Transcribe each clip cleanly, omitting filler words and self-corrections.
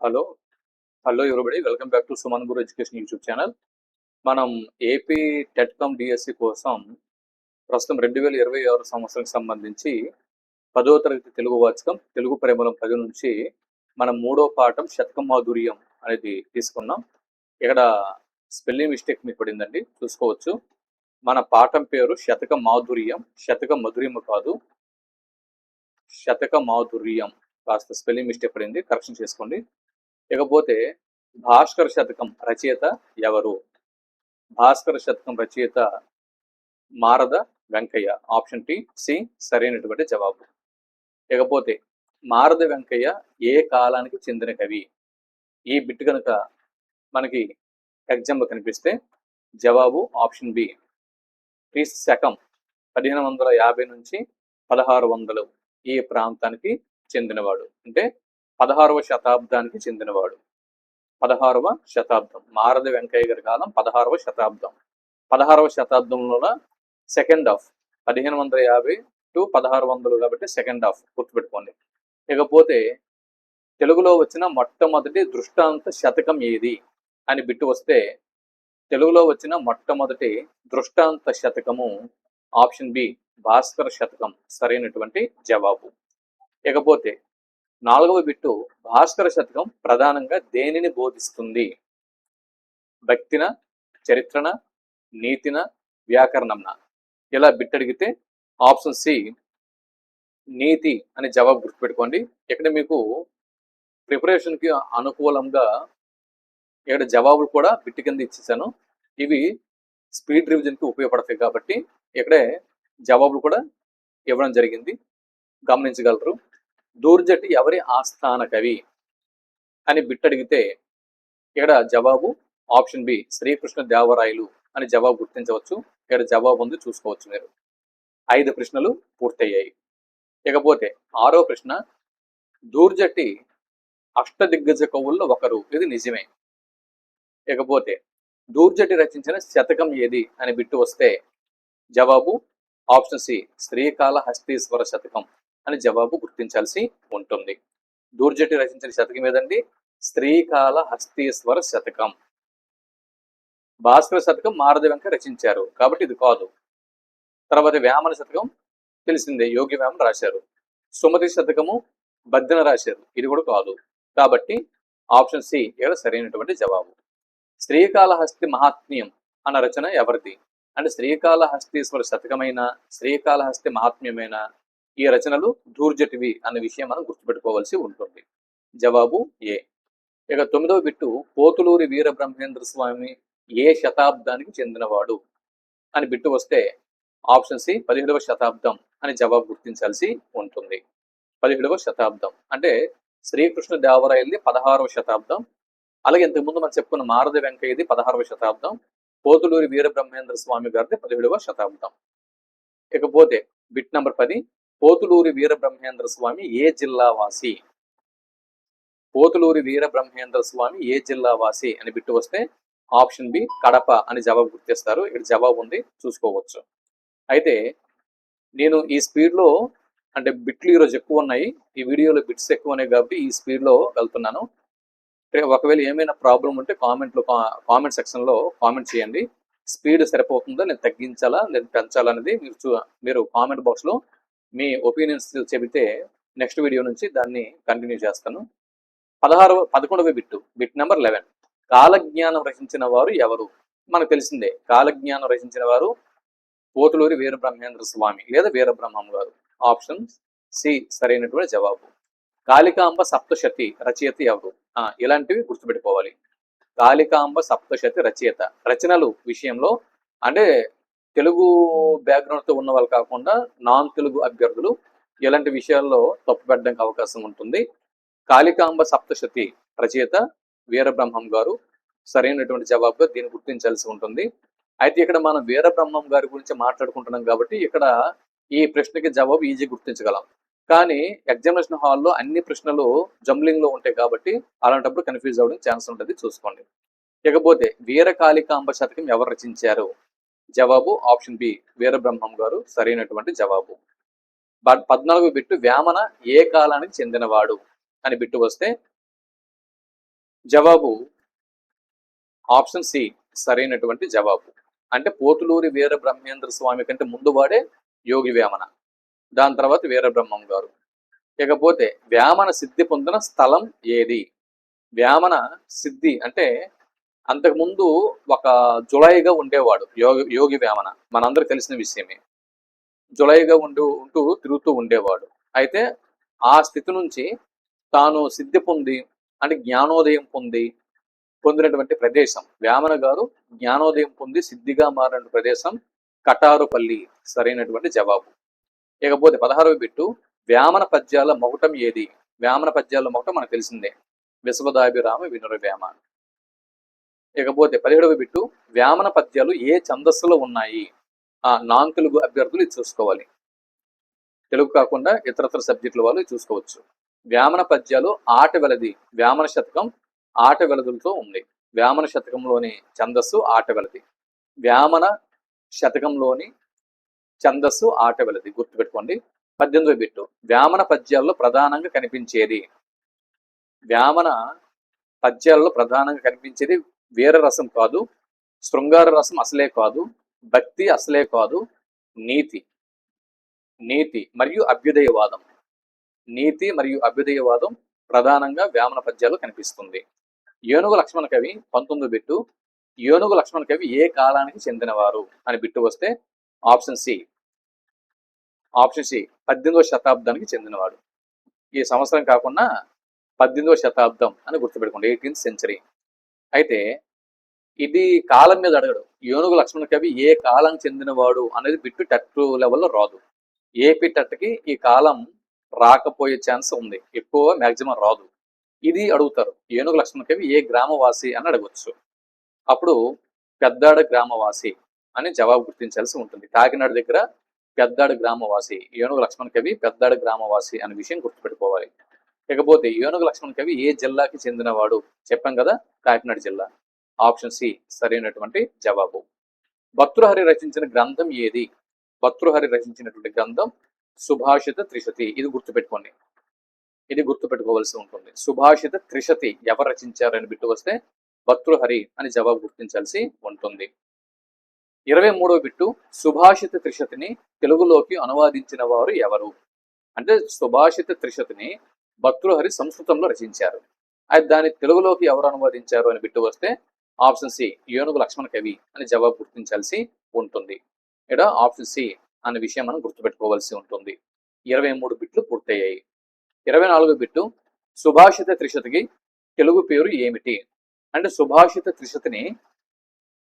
Hello hello everybody welcome back to Suman Guru education YouTube channel. మనం AP టెట్కామ్ DSC కోసం ప్రస్తుతం 2026 సంవత్సరానికి సంబంధించి 10వ తరగతి తెలుగు వాచకం తెలుగు పరిమళం 10 నుంచి మనం మూడో పాఠం శతకం మాధుర్యం అనేది తీసుకున్నాం. ఇక్కడ స్పెల్లింగ్ మిస్టేక్ మీకు పడిందండి, చూసుకోవచ్చు. మన పాఠం పేరు శతక మాధుర్యం, శతక మధుర్యం కాదు, శతక మాధుర్యం. కాస్త స్పెల్లింగ్ మిస్టేక్ పడింది, కరెక్షన్ చేసుకోండి. ఇకపోతే భాస్కర శతకం రచయిత ఎవరు? భాస్కర శతకం రచయిత Marada Venkaiah. Option T C సరైనటువంటి జవాబు. ఇకపోతే మారద వెంకయ్య ఏ కాలానికి చెందిన కవి? ఈ బిట్ కనుక మనకి ఎగ్జామ్లో కనిపిస్తే జవాబు ఆప్షన్ బి క్రీస్తు శకం 1550 నుంచి 1600 ఈ ప్రాంతానికి చెందినవాడు. అంటే 16వ శతాబ్దానికి చెందినవాడు. 16వ శతాబ్దం, మారద వెంకయ్య గారి కాలం 16వ శతాబ్దం. 16వ శతాబ్దంలో సెకండ్ హాఫ్ 1550 టు 1600 కాబట్టి సెకండ్ హాఫ్ గుర్తుపెట్టుకోండి. ఇకపోతే తెలుగులో వచ్చిన మొట్టమొదటి దృష్టాంత శతకం ఏది అని బిట్టు వస్తే తెలుగులో వచ్చిన మొట్టమొదటి దృష్టాంత శతకము ఆప్షన్ బి భాస్కర శతకం సరైనటువంటి జవాబు. ఇకపోతే 4వ బిట్టు భాస్కర శతకం ప్రధానంగా దేనిని బోధిస్తుంది? భక్తిన, చరిత్రన, నీతిన, వ్యాకరణంన? ఇలా బిట్ అడిగితే ఆప్షన్ సి నీతి అని జవాబు గుర్తుపెట్టుకోండి. ఇక్కడ మీకు ప్రిపరేషన్కి అనుకూలంగా ఇక్కడ జవాబులు కూడా బిట్ కింద ఇచ్చేసాను. ఇవి స్పీడ్ రివిజన్కి ఉపయోగపడతాయి కాబట్టి ఇక్కడే జవాబులు కూడా ఇవ్వడం జరిగింది, గమనించగలరు. దూర్జటి ఎవరి ఆస్థాన కవి అని బిట్ అడిగితే ఇక్కడ జవాబు ఆప్షన్ బి శ్రీకృష్ణ దేవరాయలు అని జవాబు గుర్తించవచ్చు. ఇక్కడ జవాబు ఉంది, చూసుకోవచ్చు మీరు. 5 ప్రశ్నలు పూర్తయ్యాయి. ఇకపోతే 6వ ప్రశ్న, దూర్జటి అష్టదిగ్గజ కవుల్లో ఒకరు, ఇది నిజమే. ఇకపోతే దూర్జటి రచించిన శతకం ఏది అని బిట్టు వస్తే జవాబు ఆప్షన్ సి శ్రీకాళహస్తీశ్వర శతకం అని జవాబు గుర్తించాల్సి ఉంటుంది. దూర్జటి రచించిన శతకం ఏదండి? శ్రీకాళహస్తీశ్వర శతకం. భాస్కర శతకం మారద వెంక రచించారు కాబట్టి ఇది కాదు. తర్వాత వేమన శతకం తెలిసిందే, యోగి వేమన రాశారు. సుమతి శతకము బద్దెన రాశారు, ఇది కూడా కాదు. కాబట్టి ఆప్షన్ సి ఇక్కడ సరైనటువంటి జవాబు. శ్రీకాళహస్తి మహాత్మ్యం అన్న రచన ఎవరిది అంటే శ్రీకాళహస్తీశ్వర శతకమైన శ్రీకాళహస్తి మహాత్మ్యమైన ఈ రచనలు దూర్జటివి అన్న విషయం మనం గుర్తుపెట్టుకోవాల్సి ఉంటుంది. జవాబు ఏ. ఇక 9వ బిట్టు, పోతులూరి వీరబ్రహ్మేంద్ర స్వామి ఏ శతాబ్దానికి చెందినవాడు అని బిట్టు వస్తే ఆప్షన్ సి 17వ శతాబ్దం అని జవాబు గుర్తించాల్సి ఉంటుంది. 17వ శతాబ్దం అంటే శ్రీకృష్ణ దేవరాయలది 16వ శతాబ్దం. అలాగే ఇంతకుముందు మనం చెప్పుకున్న మారద వెంకయ్యది 16వ శతాబ్దం. పోతులూరి వీరబ్రహ్మేంద్ర స్వామి గారిది 17వ శతాబ్దం. ఇకపోతే బిట్ నెంబర్ 10, పోతులూరి వీరబ్రహ్మేంద్ర స్వామి ఏ జిల్లా వాసి? పోతులూరి వీరబ్రహ్మేంద్ర స్వామి ఏ జిల్లా వాసి అని బిట్టు వస్తే ఆప్షన్ బి కడప అని జవాబు గుర్తిస్తారు. ఇక్కడ జవాబు ఉంది, చూసుకోవచ్చు. అయితే నేను ఈ స్పీడ్లో అంటే బిట్లు ఈరోజు ఎక్కువ ఉన్నాయి, ఈ వీడియోలో బిట్స్ ఎక్కువ ఉన్నాయి కాబట్టి ఈ స్పీడ్లో వెళ్తున్నాను. ఒకవేళ ఏమైనా ప్రాబ్లం ఉంటే కామెంట్ సెక్షన్లో కామెంట్ చేయండి. స్పీడ్ సరిపోతుందా, నేను తగ్గించాలా లేదా పెంచాలా అనేది మీరు కామెంట్ బాక్స్లో మీ ఒపీనియన్స్ చెబితే నెక్స్ట్ వీడియో నుంచి దాన్ని కంటిన్యూ చేస్తాను. 11వ బిట్ నెంబర్ 11, కాలజ్ఞానం రచించిన వారు ఎవరు? మనకు తెలిసిందే, కాలజ్ఞానం రచించిన వారు పోతులూరి వీరబ్రహ్మేంద్ర స్వామి లేదా వీరబ్రహ్మం గారు. ఆప్షన్ సి సరైనటువంటి జవాబు. కాళికాంబ సప్తశతి రచయిత ఎవరు? ఇలాంటివి గుర్తుపెట్టుకోవాలి. కాళికాంబ సప్తశతి రచయిత. రచనలు విషయంలో అంటే తెలుగు బ్యాక్గ్రౌండ్తో ఉన్న వాళ్ళు కాకుండా నాన్ తెలుగు అభ్యర్థులు ఇలాంటి విషయాల్లో తప్పు పెట్టడానికి అవకాశం ఉంటుంది. కాళికాంబ సప్తశతి రచయిత వీరబ్రహ్మం గారు సరైనటువంటి జవాబుగా దీన్ని గుర్తించాల్సి ఉంటుంది. అయితే ఇక్కడ మనం వీరబ్రహ్మం గారి గురించి మాట్లాడుకుంటున్నాం కాబట్టి ఇక్కడ ఈ ప్రశ్నకి జవాబు ఈజీ గుర్తించగలం. కానీ ఎగ్జామినేషన్ హాల్లో అన్ని ప్రశ్నలు జంబ్లింగ్లో ఉంటాయి కాబట్టి అలాంటప్పుడు కన్ఫ్యూజ్ అవ్వడం ఛాన్స్ ఉంటుంది, చూసుకోండి. ఇకపోతే వీరకాళికాంబ శతకం ఎవరు రచించారు? జవాబు ఆప్షన్ బి వీరబ్రహ్మం గారు సరైనటువంటి జవాబు. 14వ బిట్టు, వేమన ఏ కాలానికి చెందినవాడు అని బిట్టు వస్తే జవాబు ఆప్షన్ సి సరైనటువంటి జవాబు. అంటే పోతులూరి వీర బ్రహ్మేంద్ర స్వామి కంటే ముందు వాడే యోగి వేమన, దాని తర్వాత వీరబ్రహ్మం గారు. ఇకపోతే వేమన సిద్ధి పొందిన స్థలం ఏది? వేమన సిద్ధి అంటే అంతకుముందు ఒక జులైగా ఉండేవాడు యోగి వేమన, మనందరికి తెలిసిన విషయమే. జులైగా ఉంటూ తిరుగుతూ ఉండేవాడు. అయితే ఆ స్థితి నుంచి తాను సిద్ధి పొంది అంటే జ్ఞానోదయం పొందినటువంటి ప్రదేశం వేమన గారు జ్ఞానోదయం పొంది సిద్ధిగా మారిన ప్రదేశం కటారుపల్లి సరైనటువంటి జవాబు. ఇకపోతే 16వ బిట్టు వేమన పద్యాల మొహటం ఏది? వేమన పద్యాల మొహటం మనకు తెలిసిందే, విశ్వదాభిరామ వినుర వేమ. ఇకపోతే 17వ బిట్టు వేమన పద్యాలు ఏ ఛందస్సులో ఉన్నాయి? నాన్ తెలుగు అభ్యర్థులు ఇది చూసుకోవాలి, తెలుగు కాకుండా ఇతరత్ర సబ్జెక్టుల వాళ్ళు చూసుకోవచ్చు. వేమన పద్యాలు ఆట వెలది, వేమన శతకం ఆట వెలదులతో ఉంది. వేమన శతకంలోని ఛందస్సు ఆట వెలది, వేమన శతకంలోని ఛందస్సు ఆట వెలది, గుర్తుపెట్టుకోండి. 18వ బిట్టు వేమన పద్యాల్లో ప్రధానంగా కనిపించేది? వేమన పద్యాల్లో ప్రధానంగా కనిపించేది వీరరసం కాదు, శృంగార రసం అసలే కాదు, భక్తి అసలే కాదు, నీతి మరియు అభ్యుదయవాదం. నీతి మరియు అభ్యుదయవాదం ప్రధానంగా వేమన పద్యాలు కనిపిస్తుంది. ఏనుగు లక్ష్మణ కవి 19వ బిట్టు ఏనుగు లక్ష్మణ కవి ఏ కాలానికి చెందినవారు అని బిట్టు వస్తే ఆప్షన్ సి 18వ శతాబ్దానికి చెందినవాడు. ఈ సంవత్సరం కాకుండా 18వ శతాబ్దం అని గుర్తుపెట్టుకోండి, 18th సెంచరీ. అయితే ఇది కాలం మీద అడగడు, ఏనుగు లక్ష్మణ కవి ఏ కాలం చెందినవాడు అనేది బిట్టు టెట్ లెవెల్లో రాదు. ఏపీ టెట్కి ఈ కాలం రాకపోయే ఛాన్స్ ఉంది, ఎక్కువ మ్యాక్సిమం రాదు. ఇది అడుగుతారు, ఏనుగు లక్ష్మణ కవి ఏ గ్రామవాసి అని అడగవచ్చు. అప్పుడు పెద్దాడ గ్రామవాసి అని జవాబు గుర్తించాల్సి ఉంటుంది. కాకినాడ దగ్గర పెద్దాడ గ్రామవాసి, ఏనుగు లక్ష్మణ కవి పెద్దాడ గ్రామవాసి అనే విషయం గుర్తుపెట్టుకోవాలి. ఇకపోతే ఏనుగు లక్ష్మణ కవి ఏ జిల్లాకి చెందినవాడు? చెప్పాం కదా, కాకినాడ జిల్లా. ఆప్షన్ సి సరైనటువంటి జవాబు. భర్తృహరి రచించిన గ్రంథం ఏది? భర్తృహరి రచించినటువంటి గ్రంథం సుభాషిత త్రిశతి. ఇది గుర్తుపెట్టుకోవాల్సి ఉంటుంది. సుభాషిత త్రిశతి ఎవరు రచించారని బిట్టు వస్తే భర్తృహరి అని జవాబు గుర్తించాల్సి ఉంటుంది. 23వ బిట్టు సుభాషిత త్రిశతిని తెలుగులోకి అనువాదించిన వారు ఎవరు? అంటే సుభాషిత త్రిశతిని భర్తృహరి సంస్కృతంలో రచించారు, అయితే దాన్ని తెలుగులోకి ఎవరు అనువాదించారు అని బిట్టు వస్తే ఆప్షన్ సి ఏనుగు లక్ష్మణ కవి అని జవాబు గుర్తించాల్సి ఉంటుంది. ఇక్కడ ఆప్షన్ సి అనే విషయం మనం గుర్తుపెట్టుకోవాల్సి ఉంటుంది. 23 బిట్లు పూర్తయ్యాయి. 24వ బిట్టు సుభాషిత త్రిశతికి తెలుగు పేరు ఏమిటి? అంటే సుభాషిత త్రిశతిని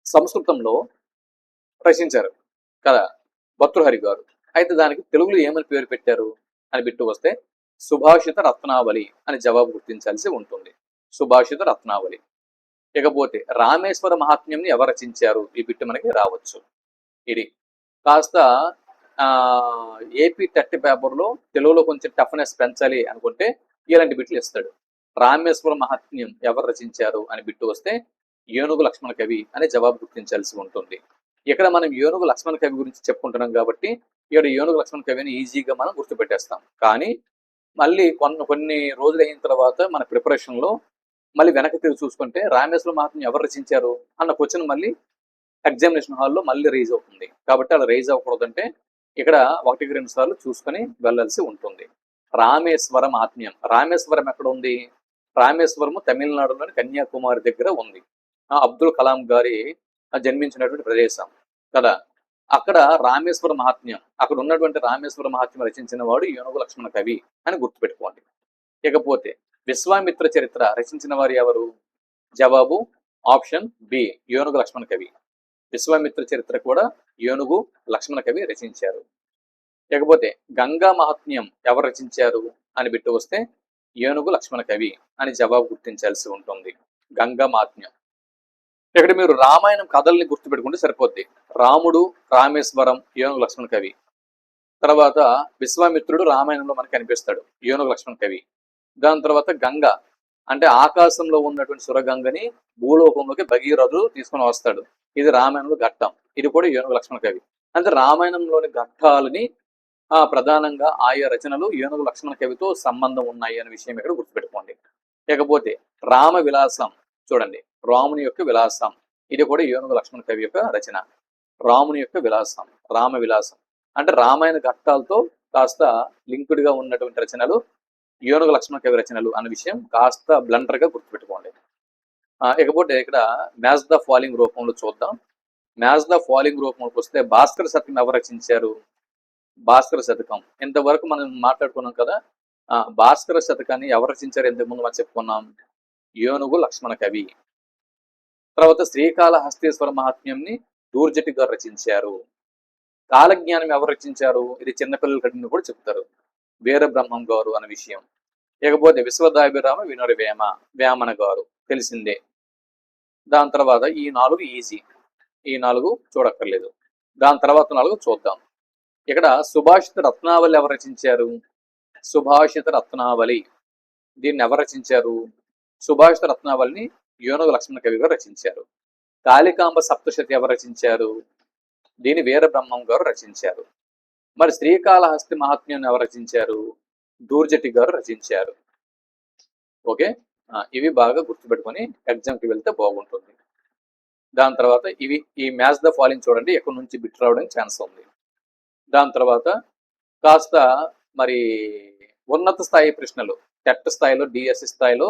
సంస్కృతంలో రచించారు కదా భర్తృహరి గారు, అయితే దానికి తెలుగులో ఏమని పేరు పెట్టారు అని బిట్టు వస్తే సుభాషిత రత్నావళి అని జవాబు గుర్తించాల్సి ఉంటుంది. సుభాషిత రత్నావళి. ఇకపోతే రామేశ్వర మహాత్మ్యంని ఎవరు రచించారు? ఈ బిట్టు మనకి రావచ్చు. ఇది కాస్త ఏపీ టెట్ పేపర్లో తెలుగులో కొంచెం టఫ్నెస్ పెంచాలి అనుకుంటే ఇలాంటి బిట్లు ఇస్తాడు. రామేశ్వర మహాత్మ్యం ఎవరు రచించారు అని బిట్టు వస్తే ఏనుగు లక్ష్మణ కవి అనే జవాబు గుర్తించాల్సి ఉంటుంది. ఇక్కడ మనం ఏనుగు లక్ష్మణ కవి గురించి చెప్పుకుంటున్నాం కాబట్టి ఇక్కడ ఏనుగు లక్ష్మణ కవిని ఈజీగా మనం గుర్తుపెట్టేస్తాం. కానీ మళ్ళీ కొన్ని రోజులు అయిన తర్వాత మన ప్రిపరేషన్లో మళ్ళీ వెనక్కి తిరిగి చూసుకుంటే రామేశ్వర మహాత్మ్యం ఎవరు రచించారు అన్న క్వశ్చన్ మళ్ళీ ఎగ్జామినేషన్ హాల్లో మళ్ళీ రైజ్ అవుతుంది. కాబట్టి అలా రైజ్ అవ్వకూడదంటే ఇక్కడ 1-2 సార్లు చూసుకొని వెళ్ళాల్సి ఉంటుంది. రామేశ్వర మహాత్మ్యం, రామేశ్వరం ఎక్కడ ఉంది? రామేశ్వరము తమిళనాడులోని కన్యాకుమారి దగ్గర ఉంది. అబ్దుల్ కలాం గారి జన్మించినటువంటి ప్రదేశం కదా. అక్కడ రామేశ్వర మహాత్మ్యం, అక్కడ ఉన్నటువంటి రామేశ్వర మహాత్మ్యం రచించిన వాడు ఏనుగు లక్ష్మణ కవి అని గుర్తుపెట్టుకోండి. ఇకపోతే విశ్వామిత్ర చరిత్ర రచించిన వారు ఎవరు? జవాబు ఆప్షన్ బి ఏనుగు లక్ష్మణ కవి. విశ్వామిత్ర చరిత్ర కూడా ఏనుగు లక్ష్మణ కవి రచించారు. ఇకపోతే గంగా మహాత్మ్యం ఎవరు రచించారు అని బిట్టు వస్తే ఏనుగు లక్ష్మణ కవి అని జవాబు గుర్తించాల్సి ఉంటుంది. గంగా మహాత్మ్యం. ఇక్కడ మీరు రామాయణం కథల్ని గుర్తుపెట్టుకుంటే సరిపోద్ది. రాముడు, రామేశ్వరం, ఏనుగు లక్ష్మణ కవి. తర్వాత విశ్వామిత్రుడు రామాయణంలో మనకు కనిపిస్తాడు, ఏనుగు లక్ష్మణ కవి. దాని తర్వాత గంగ అంటే ఆకాశంలో ఉన్నటువంటి సురగంగని భూలోకంలోకి భగీరథుడు తీసుకొని వస్తాడు, ఇది రామాయణంలో ఘట్టం, ఇది కూడా ఏనుగు లక్ష్మణ కవి. అంటే రామాయణంలోని ఘట్టాలని ప్రధానంగా ఆయా రచనలు ఏనుగు లక్ష్మణ కవితో సంబంధం ఉన్నాయి అనే విషయం ఇక్కడ గుర్తుపెట్టుకోండి. ఇకపోతే రామ విలాసం చూడండి, రాముని యొక్క విలాసం, ఇది కూడా ఏనుగు లక్ష్మణ కవి యొక్క రచన. రాముని యొక్క విలాసం, రామ విలాసం అంటే రామాయణ ఘట్టాలతో కాస్త లింక్డ్ గా ఉన్నటువంటి రచనలు ఏనుగు లక్ష్మణ కవి రచనలు అన్న విషయం కాస్త బ్లండర్ గా గుర్తుపెట్టుకోండి. ఇకపోతే ఇక్కడ మ్యాచ్ ద ఫాలోయింగ్ రూపంలో చూద్దాం. మ్యాచ్ ద ఫాలోయింగ్ రూపంలోకి వస్తే భాస్కర శతకం ఎవరు రచించారు? భాస్కర శతకం ఇంతవరకు మనం మాట్లాడుకున్నాం కదా. భాస్కర శతకాన్ని ఎవరు రచించారు ఇంతకుముందు మనం చెప్పుకున్నాం, ఏనుగు లక్ష్మణ కవి. తర్వాత శ్రీకాళహస్తీశ్వర మహాత్మ్యంని దూర్జటి గారు రచించారు. కాలజ్ఞానం ఎవరు రచించారు? ఇది చిన్నపిల్లల కడిని కూడా చెప్తారు, వీరబ్రహ్మం గారు అనే విషయం. ఇకపోతే విశ్వదాభిరామ వినోర వేమన గారు తెలిసిందే. దాని తర్వాత ఈ 4 ఈజీ, ఈ 4 చూడక్కర్లేదు. దాని తర్వాత 4 చూద్దాం. ఇక్కడ సుభాషిత రత్నావళి ఎవరు రచించారు? సుభాషిత రత్నావళి, దీన్ని ఎవరు రచించారు? సుభాషిత రత్నావళిని ఏనుగు లక్ష్మణ కవి గారు రచించారు. కాళికాంబ సప్తశతి ఎవరు రచించారు? దీని వీరబ్రహ్మం గారు రచించారు. మరి శ్రీకాళహస్తి మహాత్మ్యాన్ని ఎవరు రచించారు? దూర్జటి గారు రచించారు. ఓకే, ఇవి బాగా గుర్తుపెట్టుకొని ఎగ్జామ్కి వెళ్తే బాగుంటుంది. దాని తర్వాత ఈ మ్యాచ్ ద ఫాలోయింగ్ చూడండి, ఎక్కడి నుంచి బిట్ రావడానికి ఛాన్స్ ఉంది. దాని తర్వాత కాస్త మరి ఉన్నత స్థాయి ప్రశ్నలు, టెట్ స్థాయిలో, డిఎస్సి స్థాయిలో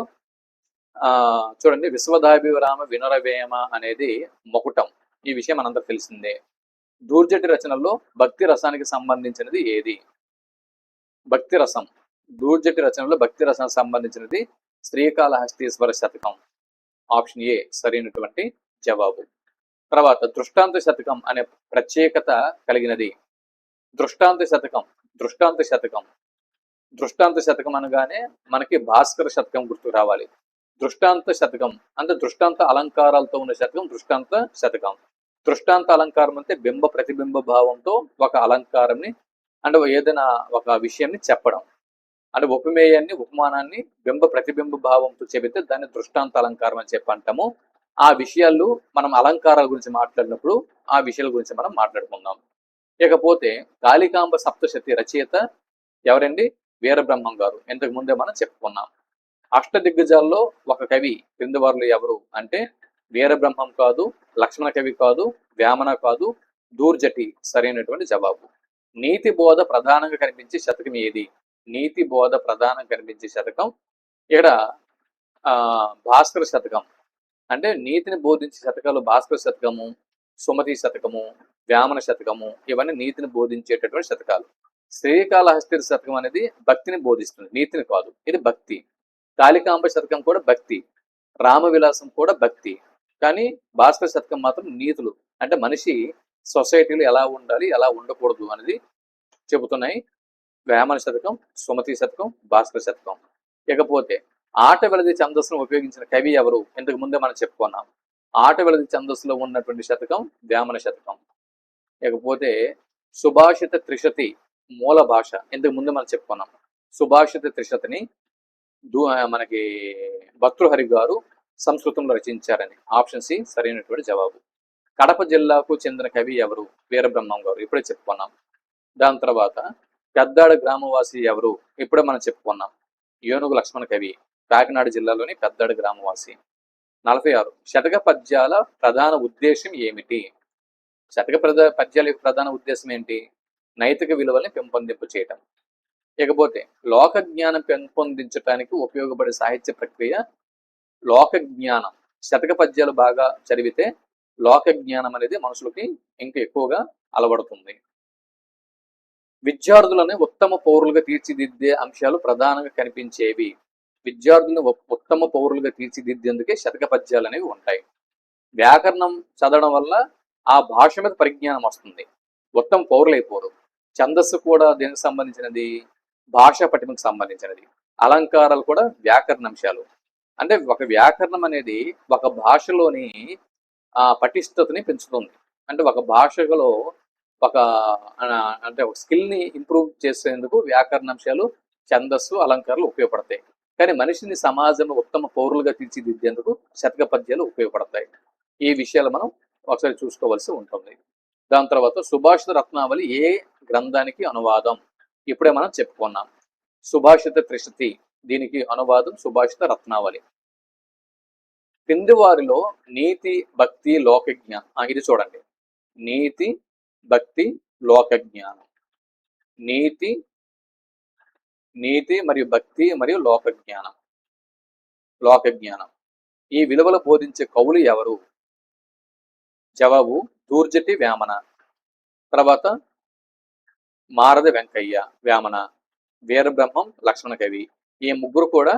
చూడండి, విశ్వదాభిరామ వినరవేమ అనేది మొకుటం, ఈ విషయం మనందరూ తెలిసిందే. దూర్జటి రచనల్లో భక్తి రసానికి సంబంధించినది ఏది? భక్తి రసం, దూర్జటి రచనలో భక్తి రసానికి సంబంధించినది శ్రీకాళహస్తీశ్వర శతకం. ఆప్షన్ ఏ సరైనటువంటి జవాబు. తర్వాత దృష్టాంత శతకం అనే ప్రత్యేకత కలిగినది. దృష్టాంత శతకం, దృష్టాంత శతకం, దృష్టాంత శతకం అనగానే మనకి భాస్కర శతకం గుర్తు రావాలి. దృష్టాంత శతకం అంటే దృష్టాంత అలంకారాలతో ఉన్న శతకం దృష్టాంత శతకం. దృష్టాంత అలంకారం అంటే బింబ ప్రతిబింబ భావంతో ఒక అలంకారాన్ని అంటే ఏదైనా ఒక విషయాన్ని చెప్పడం, అంటే ఉపమేయాన్ని ఉపమానాన్ని బింబ ప్రతిబింబ భావంతో చెబితే దాన్ని దృష్టాంత అలంకారం అని చెప్పి అంటాము. ఆ విషయాలు మనం అలంకారాల గురించి మాట్లాడినప్పుడు ఆ విషయాల గురించి మనం మాట్లాడుకుందాం. ఇకపోతే కాళికాంబ సప్తశతి రచయిత ఎవరండి? వీరబ్రహ్మం గారు, ఇంతకు ముందే మనం చెప్పుకున్నాం. అష్టదిగ్గజాల్లో ఒక కవి క్రింది వారిలో ఎవరు అంటే వీరబ్రహ్మం కాదు, లక్ష్మణ కవి కాదు, వేమన కాదు, దూర్జటి సరైనటువంటి జవాబు. నీతి బోధ ప్రధానంగా కనిపించే శతకం ఏది? నీతి బోధ ప్రధానంగా కనిపించే శతకం ఇక్కడ భాస్కర శతకం. అంటే నీతిని బోధించే శతకాలు భాస్కర శతకము, సుమతి శతకము, వేమన శతకము, ఇవన్నీ నీతిని బోధించేటటువంటి శతకాలు. శ్రీకాళహస్తి శతకం అనేది భక్తిని బోధిస్తుంది, నీతిని కాదు, ఇది భక్తి. కాళికాంబ శతకం కూడా భక్తి, రామ విలాసం కూడా భక్తి. కానీ భాస్కర శతకం మాత్రం నీతులు, అంటే మనిషి సొసైటీలో ఎలా ఉండాలి ఎలా ఉండకూడదు అనేది చెబుతున్నాయి. వేమన శతకం, సుమతి శతకం, భాస్కర శతకం. ఇకపోతే ఆట వెలది ఛందస్సును ఉపయోగించిన కవి ఎవరు? ఇంతకు ముందే మనం చెప్పుకున్నాం. ఆట వెలది ఛందస్సులో ఉన్నటువంటి శతకం వేమన శతకం. ఇకపోతే సుభాషిత త్రిశతి మూల భాష, ఇంతకు ముందే మనం చెప్పుకున్నాం. సుభాషిత త్రిశతిని మనకి భర్తృహరి గారు సంస్కృతంలో రచించారని. ఆప్షన్ సి సరైనటువంటి జవాబు. కడప జిల్లాకు చెందిన కవి ఎవరు? వీరబ్రహ్మం గారు, ఇప్పుడే చెప్పుకున్నాం. దాని తర్వాత పెద్దాడ గ్రామవాసి ఎవరు? ఇప్పుడే మనం చెప్పుకున్నాం, ఏనుగు లక్ష్మణ కవి, కాకినాడ జిల్లాలోని పెద్దాడ గ్రామవాసి. 46 శతక పద్యాల ప్రధాన ఉద్దేశం ఏమిటి? శతక పద్యాల యొక్క ప్రధాన ఉద్దేశం ఏంటి? నైతిక విలువల్ని పెంపొందింపు చేయటం. ఇకపోతే లోక జ్ఞానం పెంపొందించడానికి ఉపయోగపడే సాహిత్య ప్రక్రియ లోక జ్ఞానం. శతక పద్యాలు బాగా చదివితే లోక జ్ఞానం అనేది మనుషులకి ఇంకా ఎక్కువగా అలవడుతుంది. విద్యార్థులను ఉత్తమ పౌరులుగా తీర్చిదిద్దే అంశాలు ప్రధానంగా కనిపించేవి. విద్యార్థులను ఉత్తమ పౌరులుగా తీర్చిదిద్దేందుకే శతక పద్యాలు అనేవి ఉంటాయి. వ్యాకరణం చదవడం వల్ల ఆ భాష మీద పరిజ్ఞానం వస్తుంది, ఉత్తమ పౌరులు అయిపోరు. ఛందస్సు కూడా దేనికి సంబంధించినది? భాషా పటిమకు సంబంధించినది. అలంకారాలు కూడా వ్యాకరణ అంశాలు. అంటే ఒక వ్యాకరణం అనేది ఒక భాషలోని పటిష్టతని పెంచుతుంది. అంటే ఒక భాషలో ఒక అంటే ఒక స్కిల్ని ఇంప్రూవ్ చేసేందుకు వ్యాకరణ అంశాలు, ఛందస్సు, అలంకారాలు ఉపయోగపడతాయి. కానీ మనిషిని సమాజంలో ఉత్తమ పౌరులుగా తీర్చిదిద్దేందుకు శతక పద్యాలు ఉపయోగపడతాయి. ఈ విషయాలు మనం ఒకసారి చూసుకోవాల్సి ఉంటుంది. దాని తర్వాత సుభాషిత రత్నావళి ఏ గ్రంథానికి అనువాదం? ఇప్పుడే మనం చెప్పుకున్నాం, సుభాషిత త్రిశతి, దీనికి అనువాదం సుభాషిత రత్నావళి. కింది వారిలో నీతి, భక్తి, లోకజ్ఞానం, ఇది చూడండి. నీతి, భక్తి, లోకజ్ఞానం. నీతి, నీతి మరియు భక్తి మరియు లోకజ్ఞానం. లోకజ్ఞానం ఈ విలువలు బోధించే కవులు ఎవరు? జవాబు దూర్జటి వేమన, తర్వాత మారది వెంకయ్య వేమన, వీరబ్రహ్మం లక్ష్మణ కవి. ఈ ముగ్గురు కూడా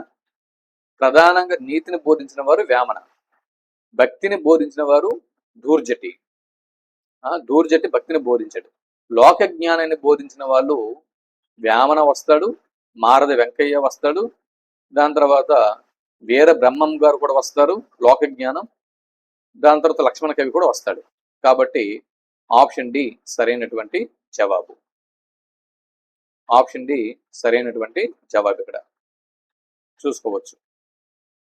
ప్రధానంగా నీతిని బోధించిన వారు వేమన, భక్తిని బోధించిన వారు దూర్జటి. దూర్జటి భక్తిని బోధించాడు. లోక జ్ఞానాన్ని బోధించిన వాళ్ళు వేమన వస్తాడు, మారది వెంకయ్య వస్తాడు, దాని తర్వాత వీర బ్రహ్మం గారు కూడా వస్తారు లోక జ్ఞానం, దాని తర్వాత లక్ష్మణ కవి కూడా వస్తాడు. కాబట్టి ఆప్షన్ డి సరైనటువంటి జవాబు. ఆప్షన్ డి సరైనటువంటి జవాబు ఇక్కడ చూసుకోవచ్చు.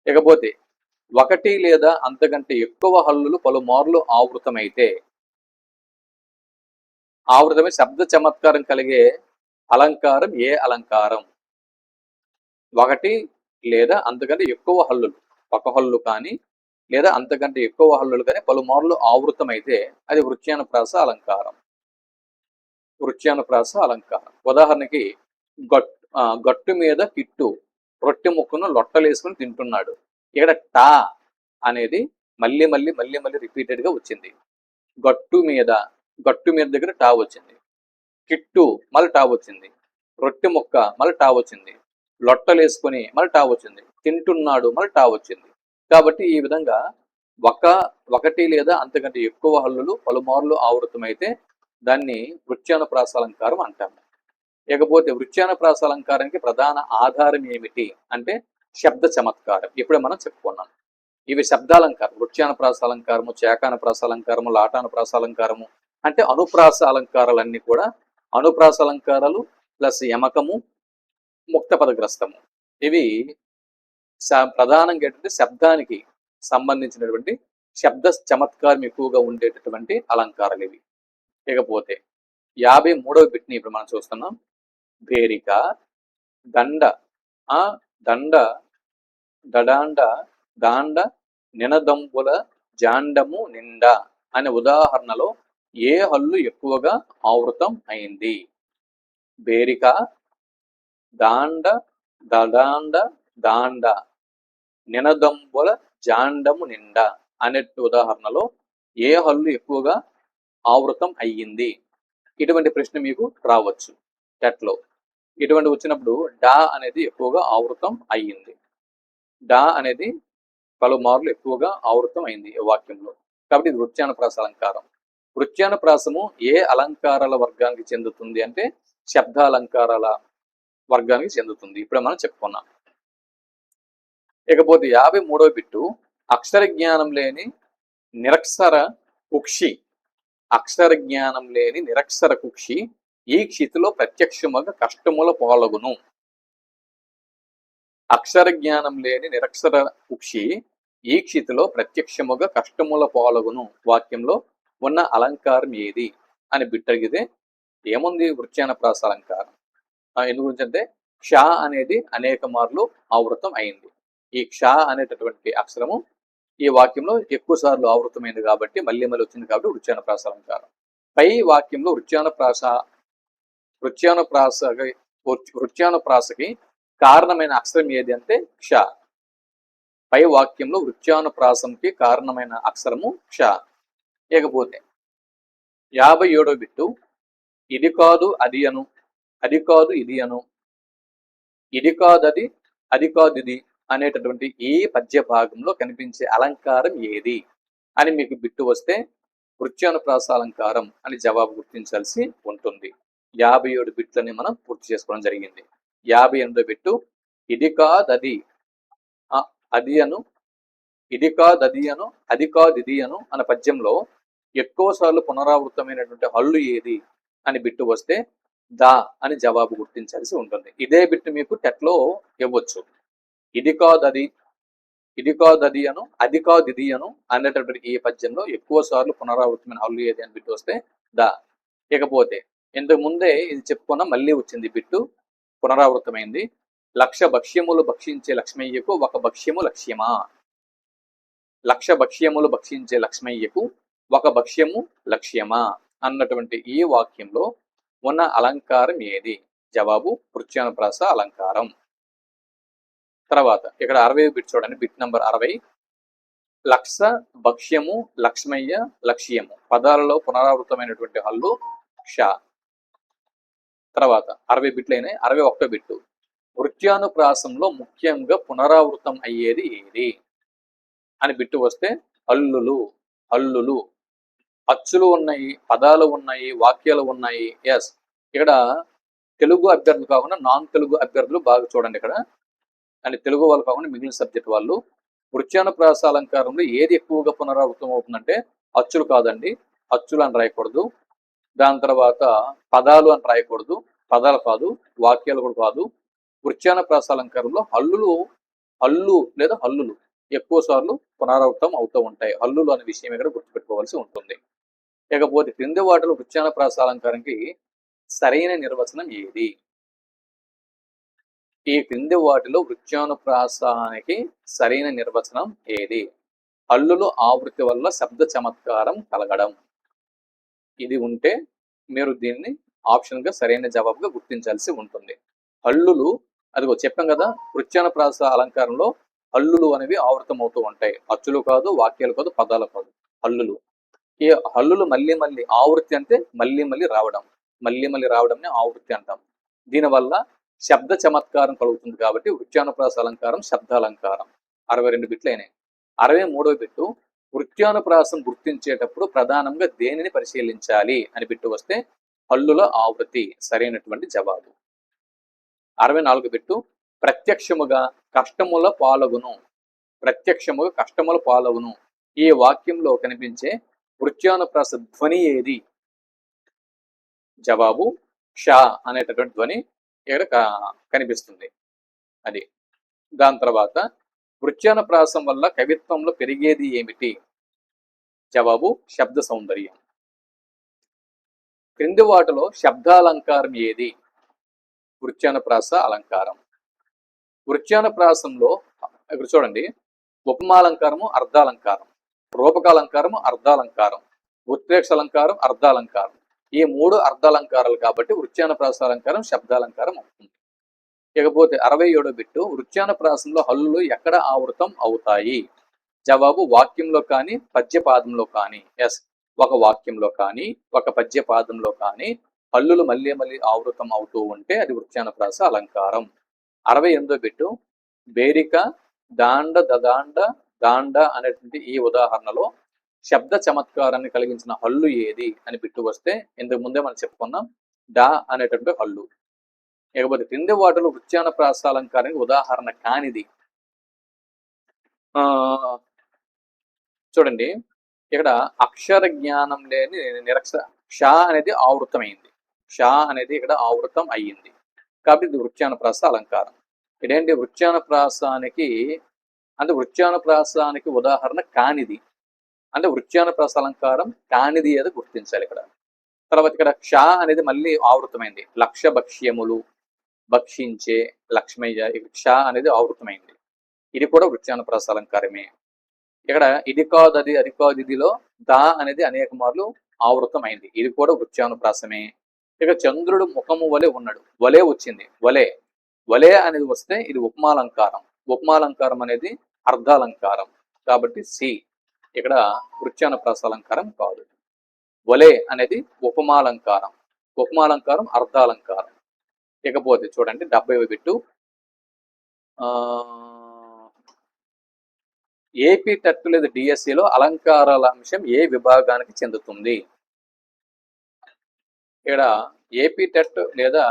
ఇకపోతే ఒకటి లేదా అంతకంటే ఎక్కువ హల్లులు పలుమార్లు ఆవృతమై శబ్ద చమత్కారం కలిగే అలంకారం ఏ అలంకారం? ఒకటి లేదా అంతకంటే ఎక్కువ హల్లులు, ఒక హల్లు కానీ లేదా అంతకంటే ఎక్కువ హల్లులు కానీ పలుమార్లు ఆవృతమైతే అది వృత్యానుప్రాస అలంకారం. వృత్యానుప్రాస అలంకారం. ఉదాహరణకి గట్టు మీద కిట్టు రొట్టె ముక్కను లొట్టలేసుకుని తింటున్నాడు. ఇక్కడ టా అనేది మళ్ళీ మళ్ళీ మళ్ళీ మళ్ళీ రిపీటెడ్ గా వచ్చింది. గట్టు మీద దగ్గర టా వచ్చింది, కిట్టు మళ్ళీ టా వచ్చింది, రొట్టె ముక్క మళ్ళీ టా వచ్చింది, లొట్టలేసుకొని మళ్ళీ టా వచ్చింది, తింటున్నాడు మళ్ళీ టా వచ్చింది. కాబట్టి ఈ విధంగా ఒకటి లేదా అంతకంటే ఎక్కువ హల్లులు పలుమార్లు ఆవృతమైతే దాన్ని వృత్యానుప్రాస అలంకారం అంటాము. ఇకపోతే వృత్యానుప్రాస అలంకారానికి ప్రధాన ఆధారం ఏమిటి అంటే శబ్ద చమత్కారం. ఇప్పుడే మనం చెప్పుకున్నాం. ఇవి శబ్దాలంకారం. వృత్యానుప్రాస అలంకారము, చేకానుప్రాస అలంకారము, లాటానుప్రాస అలంకారము అంటే అనుప్రాస అలంకారాలన్నీ కూడా అనుప్రాస అలంకారాలు ప్లస్ యమకము, ముక్త పదగ్రస్తము. ఇవి ప్రధానంగా ఏంటంటే శబ్దానికి సంబంధించినటువంటి శబ్ద చమత్కారం ఎక్కువగా ఉండేటటువంటి అలంకారాలు ఇవి. ఇకపోతే 53వ బిట్ని ఇప్పుడు మనం చూస్తున్నాం. భేరిక, దండ, దండ, దడాండ, దాండ, నినదంబుల జాండము నిండ అనే ఉదాహరణలో ఏ హల్లు ఎక్కువగా ఆవృతం అయింది? భేరిక, దాండ, దడాండ, దాండ, నినదంబుల జాండము నిండ అనే ఉదాహరణలో ఏ హల్లు ఎక్కువగా ఆవృతం అయ్యింది? ఇటువంటి ప్రశ్న మీకు రావచ్చు టెట్లో. ఇటువంటి వచ్చినప్పుడు డా అనేది ఎక్కువగా ఆవృతం అయ్యింది. డా అనేది పలుమార్లు ఎక్కువగా ఆవృతం అయింది ఈ వాక్యంలో. కాబట్టి ఇది వృత్యానుప్రాస అలంకారం. వృత్యానుప్రాసము ఏ అలంకారాల వర్గానికి చెందుతుంది అంటే శబ్దాలంకారాల వర్గానికి చెందుతుంది. ఇప్పుడే మనం చెప్పుకున్నాం. ఇకపోతే 53వ బిట్టు అక్షర జ్ఞానం లేని నిరక్షర కుక్షి. అక్షర జ్ఞానం లేని నిరక్షర కుక్షి ఈ క్షితిలో ప్రత్యక్షముగా కష్టముల పాల్గొను. అక్షర జ్ఞానం లేని నిరక్షర కుక్షి ఈ క్షితిలో ప్రత్యక్షముగా కష్టముల పాల్గొను వాక్యంలో ఉన్న అలంకారం ఏది అని బిట్టడిగితే ఏముంది? వృత్యానుప్రాస అలంకారం. ఎందు గురించి అంటే క్ష అనేది అనేక మార్లు ఆవృతం అయింది. ఈ క్ష అనేటటువంటి అక్షరము ఈ వాక్యంలో ఎక్కువ సార్లు ఆవృతమైంది కాబట్టి మళ్ళీ మళ్ళీ వచ్చింది కాబట్టి వృత్యానుప్రాస అలంకారం. పై వాక్యంలో వృత్యానుప్రాసకి కారణమైన అక్షరం ఏది అంటే క్ష. పై వాక్యంలో వృత్యానుప్రాసంకి కారణమైన అక్షరము క్ష. ఇకపోతే 57వ బిట్టు ఇది కాదు అది అను, అది కాదు ఇది అను, ఇది కాదది, అది కాదు ఇది అనేటటువంటి ఈ పద్య భాగంలో కనిపించే అలంకారం ఏది అని మీకు బిట్టు వస్తే వృత్యానుప్రాస అలంకారం అని జవాబు గుర్తించాల్సి ఉంటుంది. 57 బిట్లని మనం పూర్తి చేసుకోవడం జరిగింది. 58వ బిట్టు ఇది కాదది, అది అను, ఇది కాదది అను, అది కాదు ఇది అను అన్న పద్యంలో ఎక్కువ సార్లు పునరావృతమైనటువంటి హల్లు ఏది అని బిట్టు వస్తే దా అని జవాబు గుర్తించాల్సి ఉంటుంది. ఇదే బిట్టు మీకు టెట్లో ఇవ్వచ్చు. ఇది కాదది, ఇది కాదది అను, అది కాదు ఇది అను అనేటటువంటి ఈ పద్యంలో ఎక్కువ సార్లు పునరావృతమైన హల్లు ఏది అని బిట్టు వస్తే దా. ఇకపోతే ఇంతకు ముందే ఇది చెప్పుకున్నా మళ్ళీ వచ్చింది బిట్టు, పునరావృతమైంది. 1,00,000 భక్ష్యములు భక్షించే లక్ష్మయ్యకు ఒక భక్ష్యము లక్ష్యమా. లక్ష భక్ష్యములు భక్షించే లక్ష్మయ్యకు ఒక భక్ష్యము లక్ష్యమా అన్నటువంటి ఈ వాక్యంలో ఉన్న అలంకారం ఏది? జవాబు వృత్యానుప్రాస అలంకారం. తర్వాత ఇక్కడ 60 బిట్ చూడండి, బిట్ నంబర్ 60. లక్ష భక్ష్యము లక్ష్మయ్య లక్ష్యము పదాలలో పునరావృతమైనటువంటి హల్లు షా. తర్వాత 60 బిట్లు అయినాయి. 61 బిట్టు. వృత్యానుప్రాసంలో ముఖ్యంగా పునరావృతం అయ్యేది ఏది అని బిట్టు వస్తే హల్లులు. హల్లులు అచ్చులు ఉన్నాయి, పదాలు ఉన్నాయి, వాక్యాలు ఉన్నాయి. ఎస్, ఇక్కడ తెలుగు అభ్యర్థులు కాకుండా నాన్ తెలుగు అభ్యర్థులు బాగా చూడండి ఇక్కడ. అంటే తెలుగు వాళ్ళు కాకుండా మిగిలిన సబ్జెక్ట్ వాళ్ళు వృత్యానుప్రాస అలంకారంలో ఏది ఎక్కువగా పునరావృతం అవుతుందంటే అచ్చులు కాదండి, అచ్చులు అని రాయకూడదు. దాని తర్వాత పదాలు అని రాయకూడదు, పదాలు కాదు, వాక్యాలు కూడా కాదు. వృత్యానుప్రాస అలంకారంలో హల్లు లేదా హల్లులు ఎక్కువ సార్లు పునరావృతం అవుతూ ఉంటాయి. హల్లులు అనే విషయం ఇక్కడ గుర్తుపెట్టుకోవాల్సి ఉంటుంది. ఇకపోతే క్రింది వాటిలో వృత్యానుప్రాస అలంకారానికి సరైన నిర్వచనం ఏది? ఈ క్రింది వాటిలో వృత్యానుప్రాసానికి సరైన నిర్వచనం ఏది? హల్లులు ఆవృత్తి వల్ల శబ్ద చమత్కారం కలగడం. ఇది ఉంటే మీరు దీన్ని ఆప్షన్గా సరైన జవాబుగా గుర్తించాల్సి ఉంటుంది. హల్లులు, అదిగో చెప్పాం కదా, వృత్యానుప్రాస అలంకారంలో హల్లులు అనేవి ఆవృతం అవుతూ ఉంటాయి. అచ్చులు కాదు, వాక్యాలు కాదు, పదాలు కాదు, హల్లులు. ఈ హల్లులు మళ్ళీ మళ్ళీ, ఆవృత్తి అంటే మళ్ళీ రావడం, మళ్ళీ రావడంని ఆవృత్తి అంటాం. దీనివల్ల శబ్ద చమత్కారం కలుగుతుంది కాబట్టి వృత్యానుప్రాస అలంకారం శబ్దాలంకారం. 62 బిట్లు అయినాయి. 63వ బిట్టు, వృత్యానుప్రాసం గుర్తించేటప్పుడు ప్రధానంగా దేనిని పరిశీలించాలి అని బిట్టు వస్తే హల్లుల ఆవృత్తి సరైనటువంటి జవాబు. 64 బిట్టు, ప్రత్యక్షముగా కష్టముల పాలగును. ప్రత్యక్షముగా కష్టముల పాలగును ఈ వాక్యంలో కనిపించే వృత్యానుప్రాస ధ్వని ఏది? జవాబు క్ష అనేటటువంటి ధ్వని ఇక్కడ కనిపిస్తుంది. అది. దాని తర్వాత వృత్యానుప్రాసం వల్ల కవిత్వంలో పెరిగేది ఏమిటి? జవాబు శబ్ద సౌందర్యం. క్రింది వాటిలో శబ్దాలంకారం ఏది? వృత్యానుప్రాస అలంకారం. వృత్యానుప్రాసంలో ఇక్కడ చూడండి, ఉపమాలంకారము అర్ధాలంకారం, రూపకాలంకారము అర్ధాలంకారం, ఉత్ప్రేక్ష అలంకారం అర్ధాలంకారం. ఈ 3 అర్ధాలంకారాలు కాబట్టి వృత్యానుప్రాస అలంకారం శబ్దాలంకారం అవుతుంది. ఇకపోతే 67వ బిట్టు, వృత్యానుప్రాసంలో హల్లులు ఎక్కడ ఆవృతం అవుతాయి? జవాబు వాక్యంలో కానీ పద్యపాదంలో కానీ. ఎస్, ఒక వాక్యంలో కానీ ఒక పద్యపాదంలో కానీ హల్లులు మళ్ళీ ఆవృతం అవుతూ ఉంటే అది వృత్యానుప్రాస అలంకారం. 68వ బిట్టు, బేరిక, దాండ, దదాండ, దాండ అనేటువంటి ఈ ఉదాహరణలో శబ్ద చమత్కారాన్ని కలిగించిన హల్లు ఏది అని బిట్టు వస్తే ఇంతకు ముందే మనం చెప్పుకున్నాం, డా అనేటువంటి హల్లు. ఇకపోతే క్రింది వాటిలో వృత్యానుప్రాస అలంకారానికి ఉదాహరణ కానిది. చూడండి, ఇక్కడ అక్షర జ్ఞానం లేని నిరక్షర. షా అనేది ఆవృతమైంది, షా అనేది ఇక్కడ ఆవృతం అయ్యింది కాబట్టి ఇది వృత్యానుప్రాస అలంకారం. ఇదేంటి వృత్యానుప్రాసానికి అంటే వృత్యానుప్రాసానికి ఉదాహరణ కానిది అంటే వృత్యానుప్రాస అలంకారం కానిది ఏదో గుర్తించాలి ఇక్కడ. తర్వాత ఇక్కడ క్ష అనేది మళ్ళీ ఆవృతమైంది. లక్ష భక్ష్యములు భక్షించే లక్ష్మయ్య, క్ష అనేది ఆవృతమైంది. ఇది కూడా వృత్యానుప్రాస అలంకారమే. ఇక్కడ ఇది కాదు అది, అది కాదు ఇదిలో దా అనేది అనేక మార్లు ఆవృతమైంది. ఇది కూడా వృత్యానుప్రాసమే. ఇక చంద్రుడు ముఖము వలె ఉన్నాడు, వలే వచ్చింది, వలే. వలే అనేది వస్తే ఇది ఉపమాలంకారం. ఉపమాలంకారం అనేది అర్ధాలంకారం కాబట్టి సి ఇక్కడ వృత్యానుప్రాస అలంకారం కాదు. వలే అనేది ఉపమాలంకారం, ఉపమాలంకారం అర్ధాలంకారం. ఇకపోతే చూడండి 70వ బిట్టు, ఏపీ టెట్ లేదా డిఎస్సిలో అలంకారాల అంశం ఏ విభాగానికి చెందుతుంది? ఇక్కడ ఏపీ టెట్ లేదా